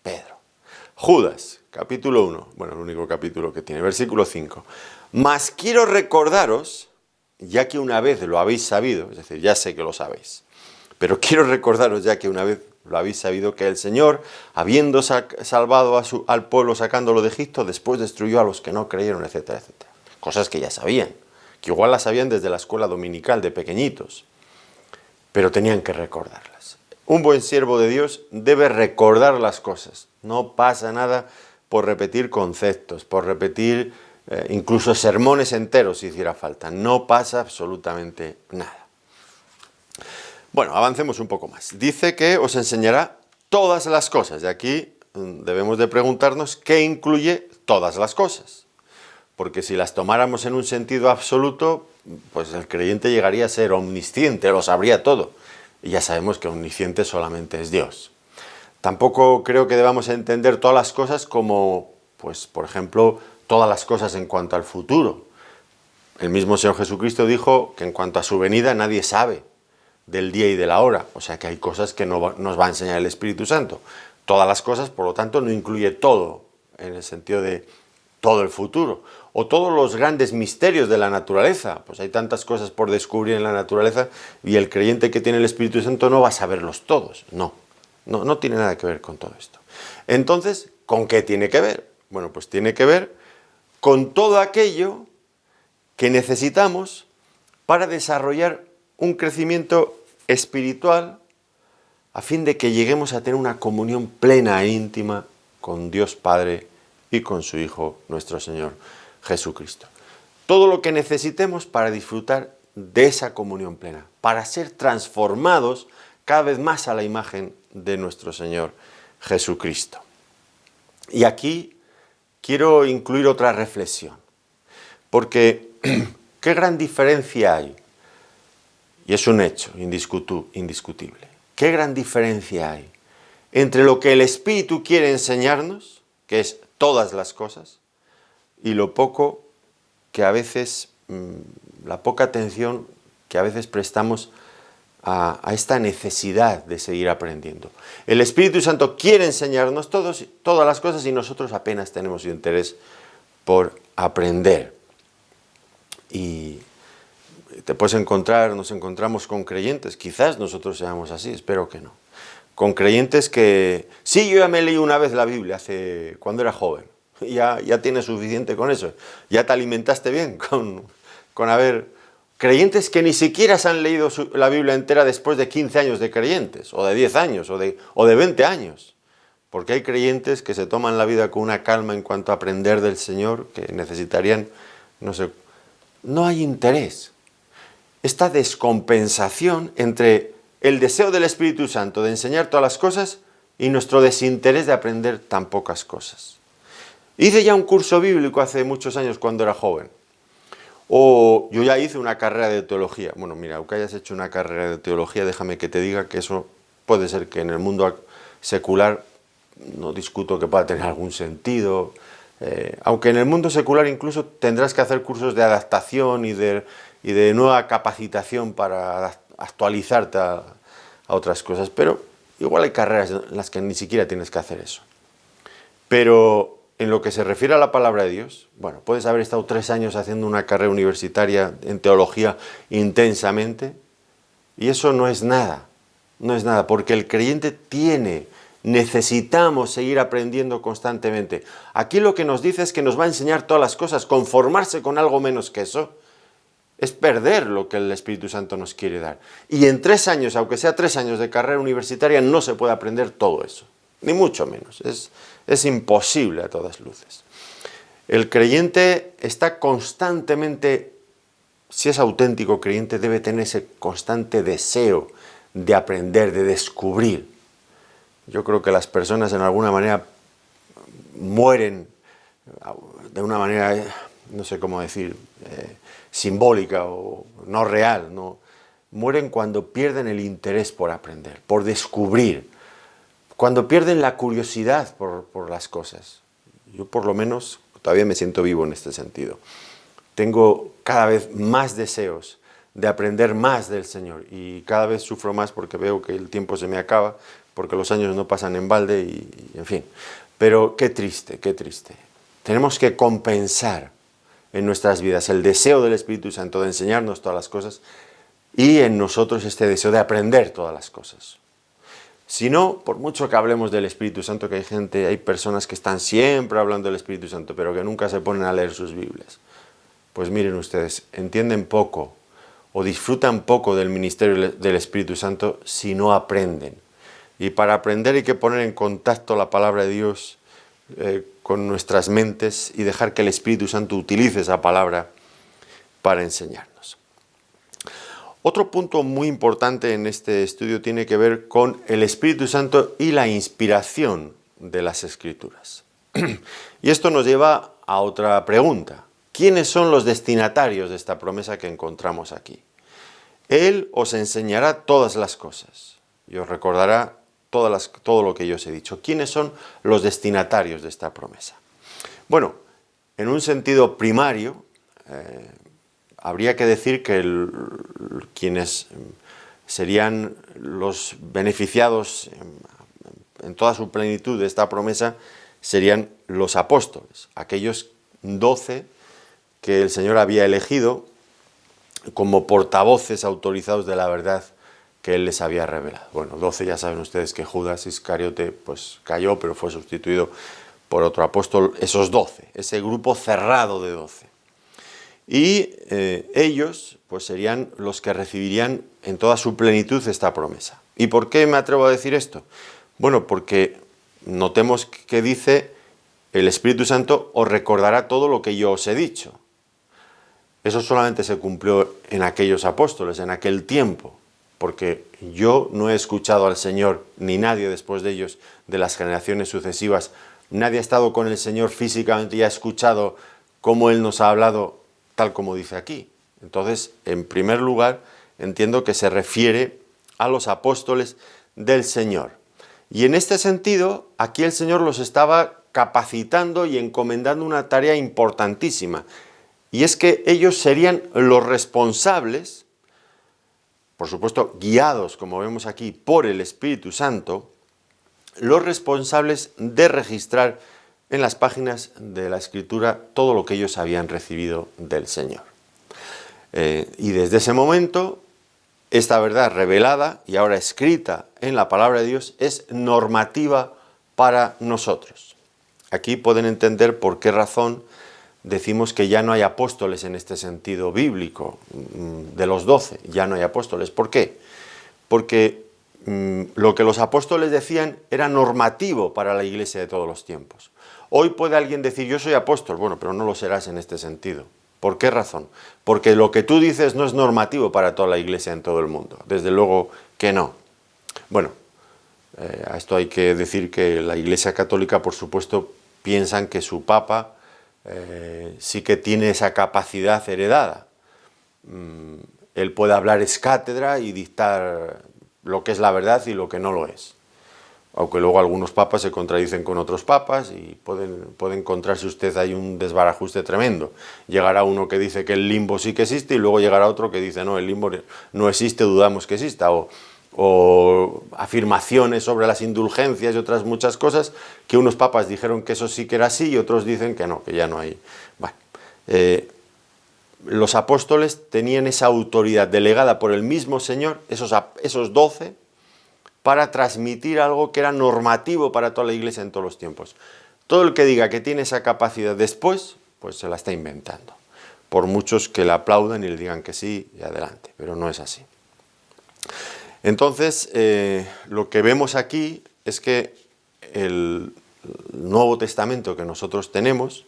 Pedro. Judas, capítulo 1, bueno, el único capítulo que tiene, versículo 5. Mas quiero recordaros, ya que una vez lo habéis sabido, es decir, ya sé que lo sabéis, pero quiero recordaros, ya que una vez lo habéis sabido, que el Señor, habiendo salvado al pueblo sacándolo de Egipto, después destruyó a los que no creyeron, etcétera, etcétera. Cosas que ya sabían, que igual las sabían desde la escuela dominical de pequeñitos, pero tenían que recordarlas. Un buen siervo de Dios debe recordar las cosas. No pasa nada por repetir conceptos, por repetir incluso sermones enteros si hiciera falta. No pasa absolutamente nada. Bueno, avancemos un poco más. Dice que os enseñará todas las cosas. Y aquí debemos de preguntarnos qué incluye todas las cosas. Porque si las tomáramos en un sentido absoluto, pues el creyente llegaría a ser omnisciente, lo sabría todo. Y ya sabemos que omnisciente solamente es Dios. Tampoco creo que debamos entender todas las cosas como, pues, por ejemplo, todas las cosas en cuanto al futuro. El mismo Señor Jesucristo dijo que en cuanto a su venida nadie sabe del día y de la hora. O sea que hay cosas que nos va a enseñar el Espíritu Santo. Todas las cosas, por lo tanto, no incluye todo, en el sentido de todo el futuro. O todos los grandes misterios de la naturaleza. Pues hay tantas cosas por descubrir en la naturaleza y el creyente que tiene el Espíritu Santo no va a saberlos todos. No tiene nada que ver con todo esto. Entonces, ¿con qué tiene que ver? Bueno, pues tiene que ver con todo aquello que necesitamos para desarrollar un crecimiento espiritual a fin de que lleguemos a tener una comunión plena e íntima con Dios Padre y con su Hijo, nuestro Señor Jesucristo. Todo lo que necesitemos para disfrutar de esa comunión plena, para ser transformados cada vez más a la imagen de nuestro Señor Jesucristo. Y aquí quiero incluir otra reflexión, porque qué gran diferencia hay, y es un hecho indiscutible, qué gran diferencia hay entre lo que el Espíritu quiere enseñarnos, que es todas las cosas, y lo poco que a veces, la poca atención que a veces prestamos a esta necesidad de seguir aprendiendo. El Espíritu Santo quiere enseñarnos todas las cosas y nosotros apenas tenemos interés por aprender. Y nos encontramos con creyentes, quizás nosotros seamos así, espero que no. Con creyentes que, sí, yo ya me leí una vez la Biblia cuando era joven, ya tienes suficiente con eso, ya te alimentaste bien con haber... Creyentes que ni siquiera se han leído la Biblia entera después de 15 años de creyentes, o de 10 años, o de 20 años. Porque hay creyentes que se toman la vida con una calma en cuanto a aprender del Señor, que necesitarían, no hay interés. Esta descompensación entre el deseo del Espíritu Santo de enseñar todas las cosas y nuestro desinterés de aprender tan pocas cosas. Hice ya un curso bíblico hace muchos años cuando era joven. O yo ya hice una carrera de teología. Bueno, mira, aunque hayas hecho una carrera de teología, déjame que te diga que eso puede ser que en el mundo secular, no discuto que pueda tener algún sentido, aunque en el mundo secular incluso tendrás que hacer cursos de adaptación y de nueva capacitación para actualizarte a otras cosas, pero igual hay carreras en las que ni siquiera tienes que hacer eso. Pero en lo que se refiere a la palabra de Dios, bueno, puedes haber estado 3 años haciendo una carrera universitaria en teología intensamente, y eso no es nada, porque el creyente necesitamos seguir aprendiendo constantemente. Aquí lo que nos dice es que nos va a enseñar todas las cosas. Conformarse con algo menos que eso es perder lo que el Espíritu Santo nos quiere dar. Y en 3 años, aunque sea 3 años de carrera universitaria, no se puede aprender todo eso, ni mucho menos. Es imposible a todas luces. El creyente está constantemente, si es auténtico creyente, debe tener ese constante deseo de aprender, de descubrir. Yo creo que las personas en alguna manera mueren de una manera, no sé cómo decir, simbólica o no real, no. Mueren cuando pierden el interés por aprender, por descubrir, cuando pierden la curiosidad por las cosas. Yo por lo menos todavía me siento vivo en este sentido. Tengo cada vez más deseos de aprender más del Señor y cada vez sufro más porque veo que el tiempo se me acaba, porque los años no pasan en balde y en fin. Pero qué triste, qué triste. Tenemos que compensar en nuestras vidas el deseo del Espíritu Santo de enseñarnos todas las cosas y en nosotros este deseo de aprender todas las cosas. Si no, por mucho que hablemos del Espíritu Santo, que hay personas que están siempre hablando del Espíritu Santo, pero que nunca se ponen a leer sus Biblias. Pues miren ustedes, entienden poco o disfrutan poco del ministerio del Espíritu Santo si no aprenden. Y para aprender hay que poner en contacto la palabra de Dios con nuestras mentes y dejar que el Espíritu Santo utilice esa palabra para enseñarnos. Otro punto muy importante en este estudio tiene que ver con el Espíritu Santo y la inspiración de las Escrituras. Y esto nos lleva a otra pregunta. ¿Quiénes son los destinatarios de esta promesa que encontramos aquí? Él os enseñará todas las cosas y os recordará todo lo que yo os he dicho. ¿Quiénes son los destinatarios de esta promesa? Bueno, en un sentido primario, habría que decir que quienes serían los beneficiados en toda su plenitud de esta promesa serían los apóstoles, aquellos 12 que el Señor había elegido como portavoces autorizados de la verdad que Él les había revelado. Bueno, 12 ya saben ustedes que Judas Iscariote pues cayó, pero fue sustituido por otro apóstol, esos 12, ese grupo cerrado de 12. Y ellos pues serían los que recibirían en toda su plenitud esta promesa. ¿Y por qué me atrevo a decir esto? Bueno, porque notemos que dice, el Espíritu Santo os recordará todo lo que yo os he dicho. Eso solamente se cumplió en aquellos apóstoles, en aquel tiempo, porque yo no he escuchado al Señor, ni nadie después de ellos, de las generaciones sucesivas, nadie ha estado con el Señor físicamente y ha escuchado cómo Él nos ha hablado tal como dice aquí. Entonces, en primer lugar, entiendo que se refiere a los apóstoles del Señor. Y en este sentido, aquí el Señor los estaba capacitando y encomendando una tarea importantísima. Y es que ellos serían los responsables, por supuesto, guiados, como vemos aquí, por el Espíritu Santo, los responsables de registrar en las páginas de la Escritura todo lo que ellos habían recibido del Señor. Y desde ese momento, esta verdad revelada y ahora escrita en la palabra de Dios es normativa para nosotros. Aquí pueden entender por qué razón decimos que ya no hay apóstoles en este sentido bíblico, de los 12, ya no hay apóstoles. ¿Por qué? Porque lo que los apóstoles decían era normativo para la iglesia de todos los tiempos. Hoy puede alguien decir, yo soy apóstol, bueno, pero no lo serás en este sentido. ¿Por qué razón? Porque lo que tú dices no es normativo para toda la iglesia en todo el mundo. Desde luego que no. Bueno, a esto hay que decir que la Iglesia Católica, por supuesto, piensan que su Papa sí que tiene esa capacidad heredada. Él puede hablar ex cátedra y dictar lo que es la verdad y lo que no lo es. Aunque luego algunos papas se contradicen con otros papas y puede encontrarse usted ahí un desbarajuste tremendo. Llegará uno que dice que el limbo sí que existe y luego llegará otro que dice no, el limbo no existe, dudamos que exista. O afirmaciones sobre las indulgencias y otras muchas cosas que unos papas dijeron que eso sí que era así y otros dicen que no, que ya no hay. Bueno, los apóstoles tenían esa autoridad delegada por el mismo Señor, esos 12, para transmitir algo que era normativo para toda la iglesia en todos los tiempos. Todo el que diga que tiene esa capacidad después, pues se la está inventando. Por muchos que le aplaudan y le digan que sí y adelante, pero no es así. Entonces, lo que vemos aquí es que el Nuevo Testamento que nosotros tenemos,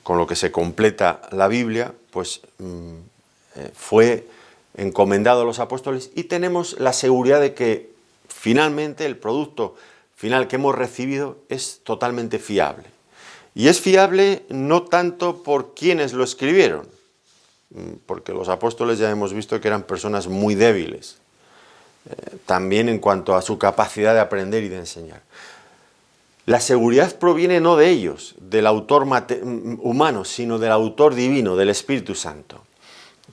con lo que se completa la Biblia, pues fue encomendado a los apóstoles y tenemos la seguridad de que finalmente el producto final que hemos recibido es totalmente fiable. Y es fiable no tanto por quienes lo escribieron, porque los apóstoles ya hemos visto que eran personas muy débiles, también en cuanto a su capacidad de aprender y de enseñar. La seguridad proviene no de ellos, del autor humano, sino del autor divino, del Espíritu Santo,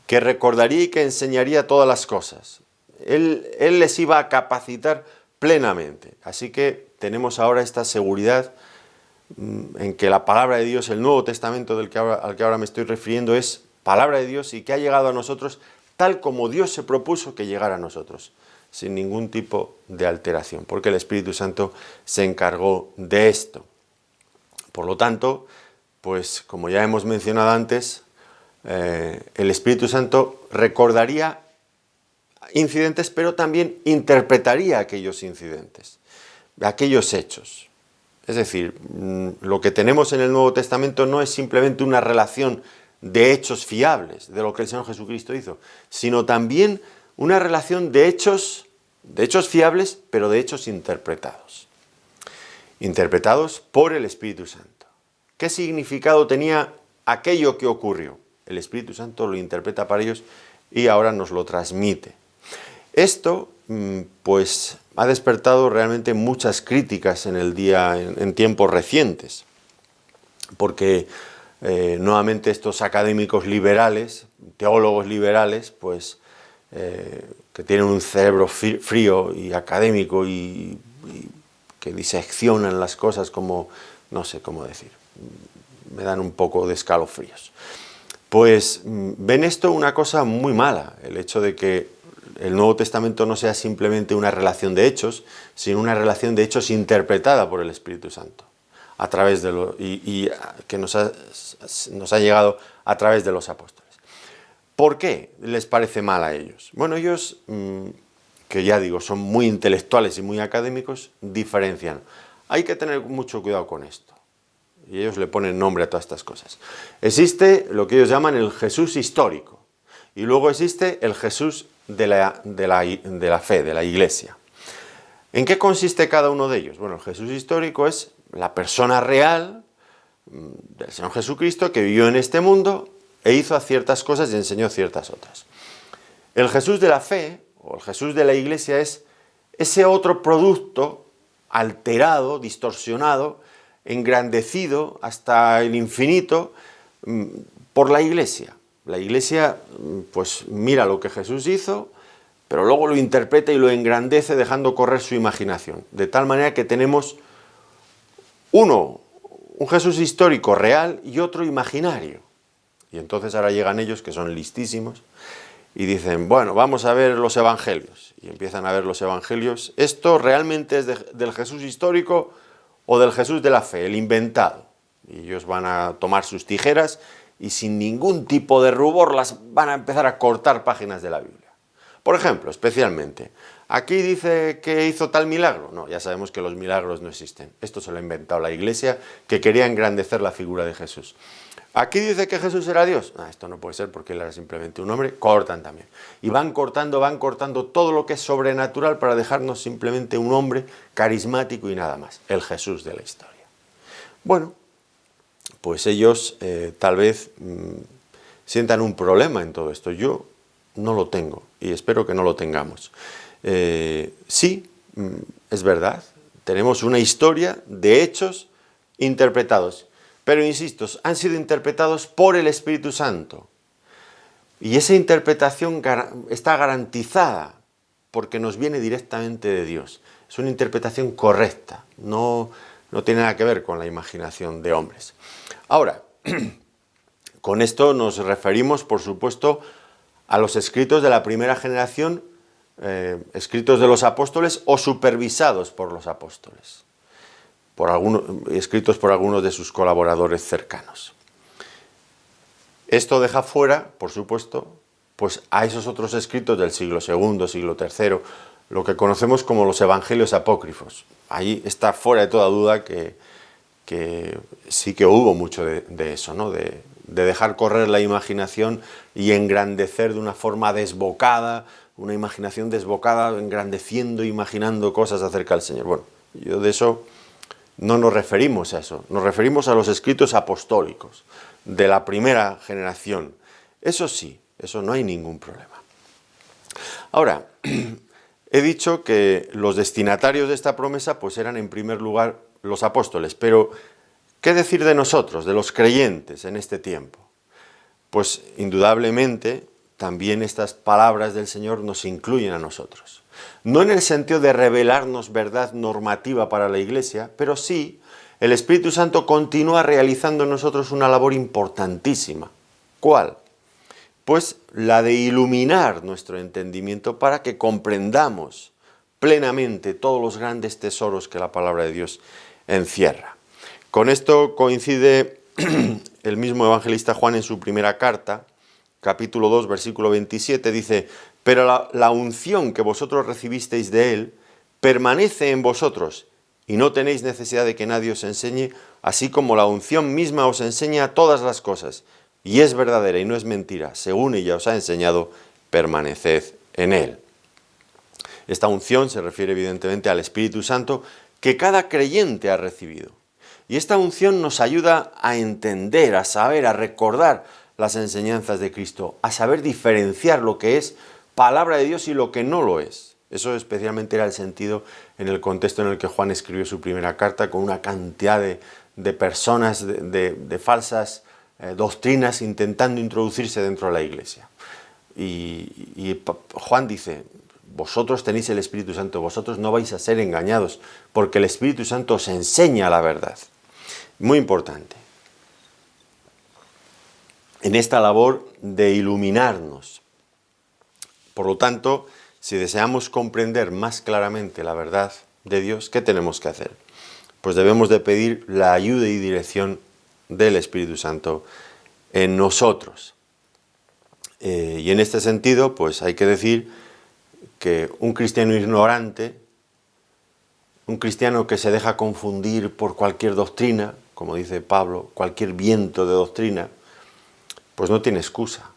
que recordaría y que enseñaría todas las cosas. Él les iba a capacitar plenamente. Así que tenemos ahora esta seguridad en que la palabra de Dios, el Nuevo Testamento al que ahora me estoy refiriendo, es palabra de Dios y que ha llegado a nosotros tal como Dios se propuso que llegara a nosotros, sin ningún tipo de alteración, porque el Espíritu Santo se encargó de esto. Por lo tanto, pues como ya hemos mencionado antes, el Espíritu Santo recordaría incidentes, pero también interpretaría aquellos incidentes, aquellos hechos. Es decir, lo que tenemos en el Nuevo Testamento no es simplemente una relación de hechos fiables, de lo que el Señor Jesucristo hizo, sino también una relación de hechos fiables, pero de hechos interpretados. Interpretados por el Espíritu Santo. ¿Qué significado tenía aquello que ocurrió? El Espíritu Santo lo interpreta para ellos y ahora nos lo transmite. Esto, pues, ha despertado realmente muchas críticas en tiempos recientes, porque nuevamente estos académicos liberales, teólogos liberales, pues, que tienen un cerebro frío y académico y que diseccionan las cosas como, no sé cómo decir, me dan un poco de escalofríos. Pues ven esto una cosa muy mala, el hecho de que el Nuevo Testamento no sea simplemente una relación de hechos, sino una relación de hechos interpretada por el Espíritu Santo, a través de que nos ha llegado a través de los apóstoles. ¿Por qué les parece mal a ellos? Bueno, ellos, que ya digo, son muy intelectuales y muy académicos, diferencian. Hay que tener mucho cuidado con esto. Y ellos le ponen nombre a todas estas cosas. Existe lo que ellos llaman el Jesús histórico. Y luego existe el Jesús de la fe, de la Iglesia. ¿En qué consiste cada uno de ellos? Bueno, el Jesús histórico es la persona real del Señor Jesucristo que vivió en este mundo e hizo ciertas cosas y enseñó ciertas otras. El Jesús de la fe, o el Jesús de la Iglesia, es ese otro producto alterado, distorsionado, engrandecido hasta el infinito por la Iglesia. La Iglesia, pues mira lo que Jesús hizo, pero luego lo interpreta y lo engrandece dejando correr su imaginación. De tal manera que tenemos un Jesús histórico real y otro imaginario. Y entonces ahora llegan ellos, que son listísimos, y dicen, bueno, vamos a ver los evangelios. Y empiezan a ver los evangelios. ¿Esto realmente es del Jesús histórico o del Jesús de la fe, el inventado? Y ellos van a tomar sus tijeras y sin ningún tipo de rubor las van a empezar a cortar páginas de la Biblia. Por ejemplo, especialmente, aquí dice que hizo tal milagro. No, ya sabemos que los milagros no existen. Esto se lo ha inventado la Iglesia, que quería engrandecer la figura de Jesús. Aquí dice que Jesús era Dios. Esto no puede ser porque él era simplemente un hombre. Cortan también. Y van cortando todo lo que es sobrenatural para dejarnos simplemente un hombre carismático y nada más. El Jesús de la historia. Bueno, pues ellos tal vez sientan un problema en todo esto. Yo no lo tengo y espero que no lo tengamos. Sí, es verdad, tenemos una historia de hechos interpretados, pero insisto, han sido interpretados por el Espíritu Santo. Y esa interpretación está garantizada porque nos viene directamente de Dios. Es una interpretación correcta, no tiene nada que ver con la imaginación de hombres. Ahora, con esto nos referimos, por supuesto, a los escritos de la primera generación, escritos de los apóstoles o supervisados por los apóstoles, escritos por algunos de sus colaboradores cercanos. Esto deja fuera, por supuesto, pues a esos otros escritos del siglo II, siglo III, lo que conocemos como los evangelios apócrifos. Ahí está fuera de toda duda que sí que hubo mucho de eso, ¿no? De dejar correr la imaginación y engrandecer de una forma desbocada, una imaginación desbocada, engrandeciendo, imaginando cosas acerca del Señor. Bueno, yo de eso no nos referimos a eso, nos referimos a los escritos apostólicos de la primera generación, Eso sí, eso no hay ningún problema. Ahora, he dicho que los destinatarios de esta promesa pues eran en primer lugar los apóstoles, pero ¿qué decir de nosotros, de los creyentes en este tiempo? Pues indudablemente también estas palabras del Señor nos incluyen a nosotros. No en el sentido de revelarnos verdad normativa para la Iglesia, pero sí el Espíritu Santo continúa realizando en nosotros una labor importantísima. ¿Cuál? Pues la de iluminar nuestro entendimiento para que comprendamos plenamente todos los grandes tesoros que la palabra de Dios encierra. Con esto coincide el mismo evangelista Juan en su primera carta, capítulo 2, versículo 27, dice: pero la unción que vosotros recibisteis de él permanece en vosotros, y no tenéis necesidad de que nadie os enseñe, así como la unción misma os enseña todas las cosas, y es verdadera y no es mentira, según ella os ha enseñado, permaneced en él. Esta unción se refiere evidentemente al Espíritu Santo que cada creyente ha recibido. Y esta unción nos ayuda a entender, a saber, a recordar las enseñanzas de Cristo, a saber diferenciar lo que es palabra de Dios y lo que no lo es. Eso especialmente era el sentido en el contexto en el que Juan escribió su primera carta, con una cantidad de personas, de falsas doctrinas intentando introducirse dentro de la iglesia. Y Juan dice: vosotros tenéis el Espíritu Santo, vosotros no vais a ser engañados, porque el Espíritu Santo os enseña la verdad. Muy importante. En esta labor de iluminarnos. Por lo tanto, si deseamos comprender más claramente la verdad de Dios, ¿qué tenemos que hacer? Pues debemos de pedir la ayuda y dirección del Espíritu Santo en nosotros. Y en este sentido, pues hay que decir que un cristiano ignorante, un cristiano que se deja confundir por cualquier doctrina, como dice Pablo, cualquier viento de doctrina, pues no tiene excusa,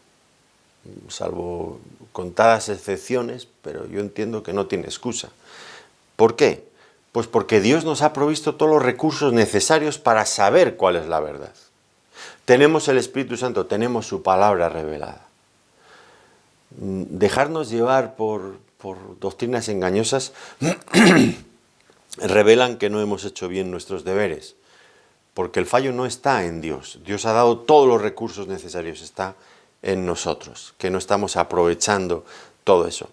salvo contadas excepciones, pero yo entiendo que no tiene excusa. ¿Por qué? Pues porque Dios nos ha provisto todos los recursos necesarios para saber cuál es la verdad. Tenemos el Espíritu Santo, tenemos su palabra revelada. Dejarnos llevar por doctrinas engañosas revelan que no hemos hecho bien nuestros deberes, porque el fallo no está en Dios. Dios ha dado todos los recursos necesarios, está en nosotros, que no estamos aprovechando todo eso.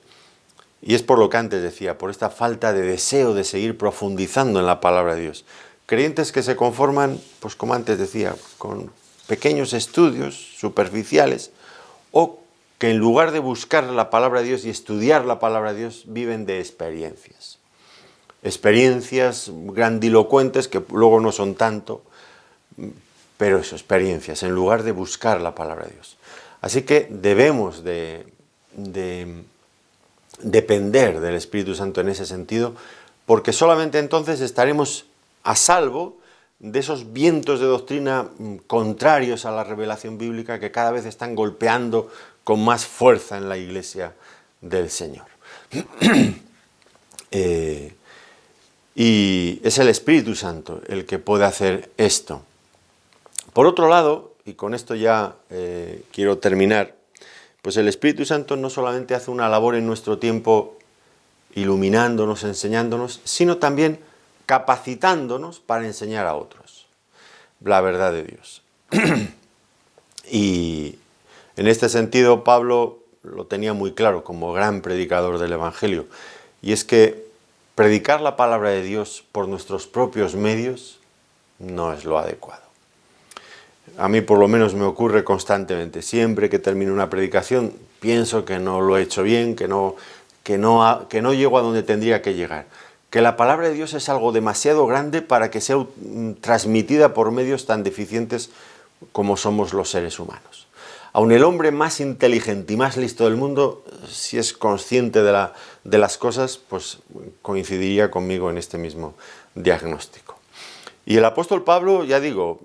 Y es por lo que antes decía, por esta falta de deseo de seguir profundizando en la palabra de Dios. Creyentes que se conforman, pues como antes decía, con pequeños estudios superficiales, o que en lugar de buscar la palabra de Dios y estudiar la palabra de Dios, viven de experiencias. Experiencias grandilocuentes que luego no son tanto, pero eso, experiencias, en lugar de buscar la palabra de Dios. Así que debemos de depender del Espíritu Santo en ese sentido, porque solamente entonces estaremos a salvo de esos vientos de doctrina contrarios a la revelación bíblica que cada vez están golpeando con más fuerza en la iglesia del Señor. Y es el Espíritu Santo el que puede hacer esto. Por otro lado, y con esto ya quiero terminar, pues el Espíritu Santo no solamente hace una labor en nuestro tiempo iluminándonos, enseñándonos, sino también capacitándonos para enseñar a otros la verdad de Dios. Y en este sentido Pablo lo tenía muy claro como gran predicador del Evangelio, y es que predicar la palabra de Dios por nuestros propios medios no es lo adecuado. A mí por lo menos me ocurre constantemente. Siempre que termino una predicación pienso que no lo he hecho bien, que no llego a donde tendría que llegar. Que la palabra de Dios es algo demasiado grande para que sea transmitida por medios tan deficientes como somos los seres humanos. Aun el hombre más inteligente y más listo del mundo, si es consciente de las cosas, pues coincidiría conmigo en este mismo diagnóstico. Y el apóstol Pablo, ya digo,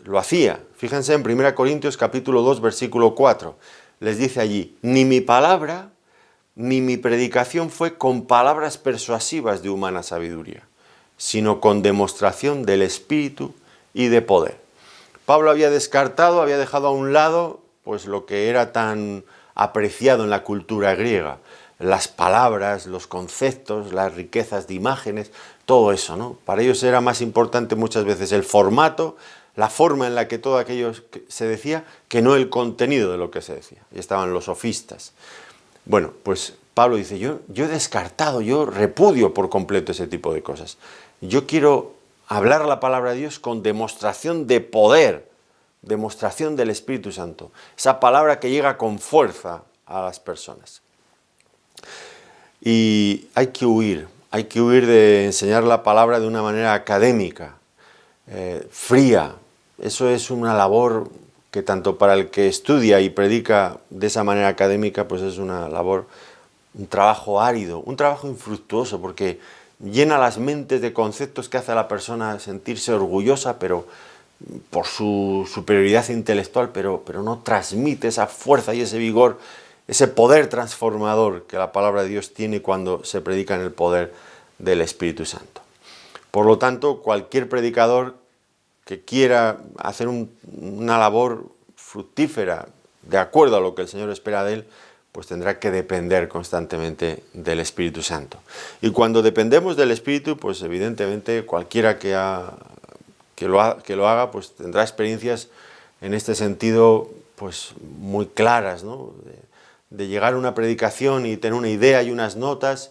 lo hacía. Fíjense en 1 Corintios capítulo 2, versículo 4. Les dice allí: ni mi palabra ni mi predicación fue con palabras persuasivas de humana sabiduría, sino con demostración del Espíritu y de poder. Pablo había descartado, había dejado a un lado pues lo que era tan apreciado en la cultura griega, las palabras, los conceptos, las riquezas de imágenes, todo eso, ¿no? Para ellos era más importante muchas veces el formato, la forma en la que todo aquello se decía, que no el contenido de lo que se decía. Y estaban los sofistas. Bueno, pues Pablo dice, yo he descartado, yo repudio por completo ese tipo de cosas. Yo quiero hablar la palabra de Dios con demostración de poder, demostración del Espíritu Santo. Esa palabra que llega con fuerza a las personas. Y hay que huir de enseñar la palabra de una manera académica, fría. Eso es una labor que tanto para el que estudia y predica de esa manera académica, pues es una labor, un trabajo árido, un trabajo infructuoso, porque llena las mentes de conceptos que hace a la persona sentirse orgullosa, pero por su superioridad intelectual, pero no transmite esa fuerza y ese vigor, ese poder transformador que la palabra de Dios tiene cuando se predica en el poder del Espíritu Santo. Por lo tanto, cualquier predicador que quiera hacer una labor fructífera de acuerdo a lo que el Señor espera de él, pues tendrá que depender constantemente del Espíritu Santo. Y cuando dependemos del Espíritu, pues evidentemente cualquiera que lo haga, pues tendrá experiencias en este sentido pues muy claras, ¿no? De llegar a una predicación y tener una idea y unas notas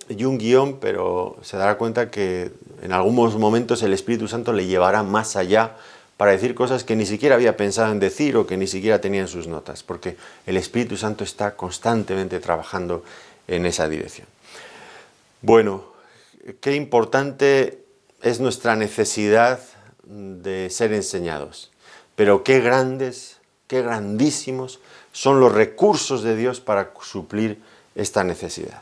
y un guión, pero se dará cuenta que en algunos momentos el Espíritu Santo le llevará más allá para decir cosas que ni siquiera había pensado en decir o que ni siquiera tenía en sus notas, porque el Espíritu Santo está constantemente trabajando en esa dirección. Bueno, qué importante es nuestra necesidad de ser enseñados, pero qué grandes, qué grandísimos son los recursos de Dios para suplir esta necesidad.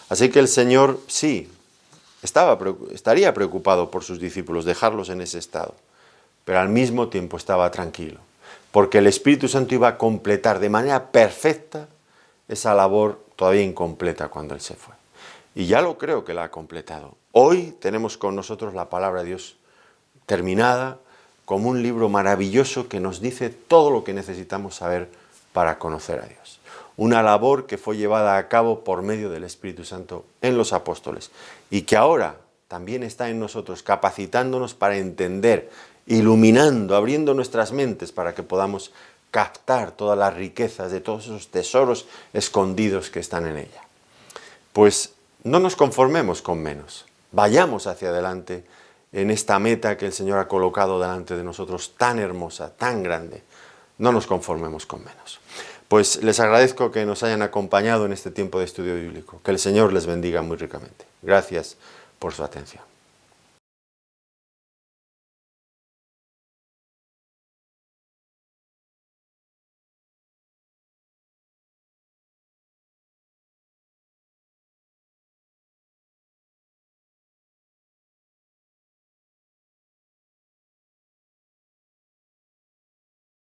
Así que el Señor sí, estaría preocupado por sus discípulos, dejarlos en ese estado, pero al mismo tiempo estaba tranquilo, porque el Espíritu Santo iba a completar de manera perfecta esa labor todavía incompleta cuando Él se fue. Y ya lo creo que la ha completado. Hoy tenemos con nosotros la palabra de Dios terminada, como un libro maravilloso que nos dice todo lo que necesitamos saber para conocer a Dios. Una labor que fue llevada a cabo por medio del Espíritu Santo en los apóstoles y que ahora también está en nosotros, capacitándonos para entender, iluminando, abriendo nuestras mentes para que podamos captar todas las riquezas de todos esos tesoros escondidos que están en ella. Pues no nos conformemos con menos, vayamos hacia adelante en esta meta que el Señor ha colocado delante de nosotros, tan hermosa, tan grande. No nos conformemos con menos. Pues les agradezco que nos hayan acompañado en este tiempo de estudio bíblico. Que el Señor les bendiga muy ricamente. Gracias por su atención.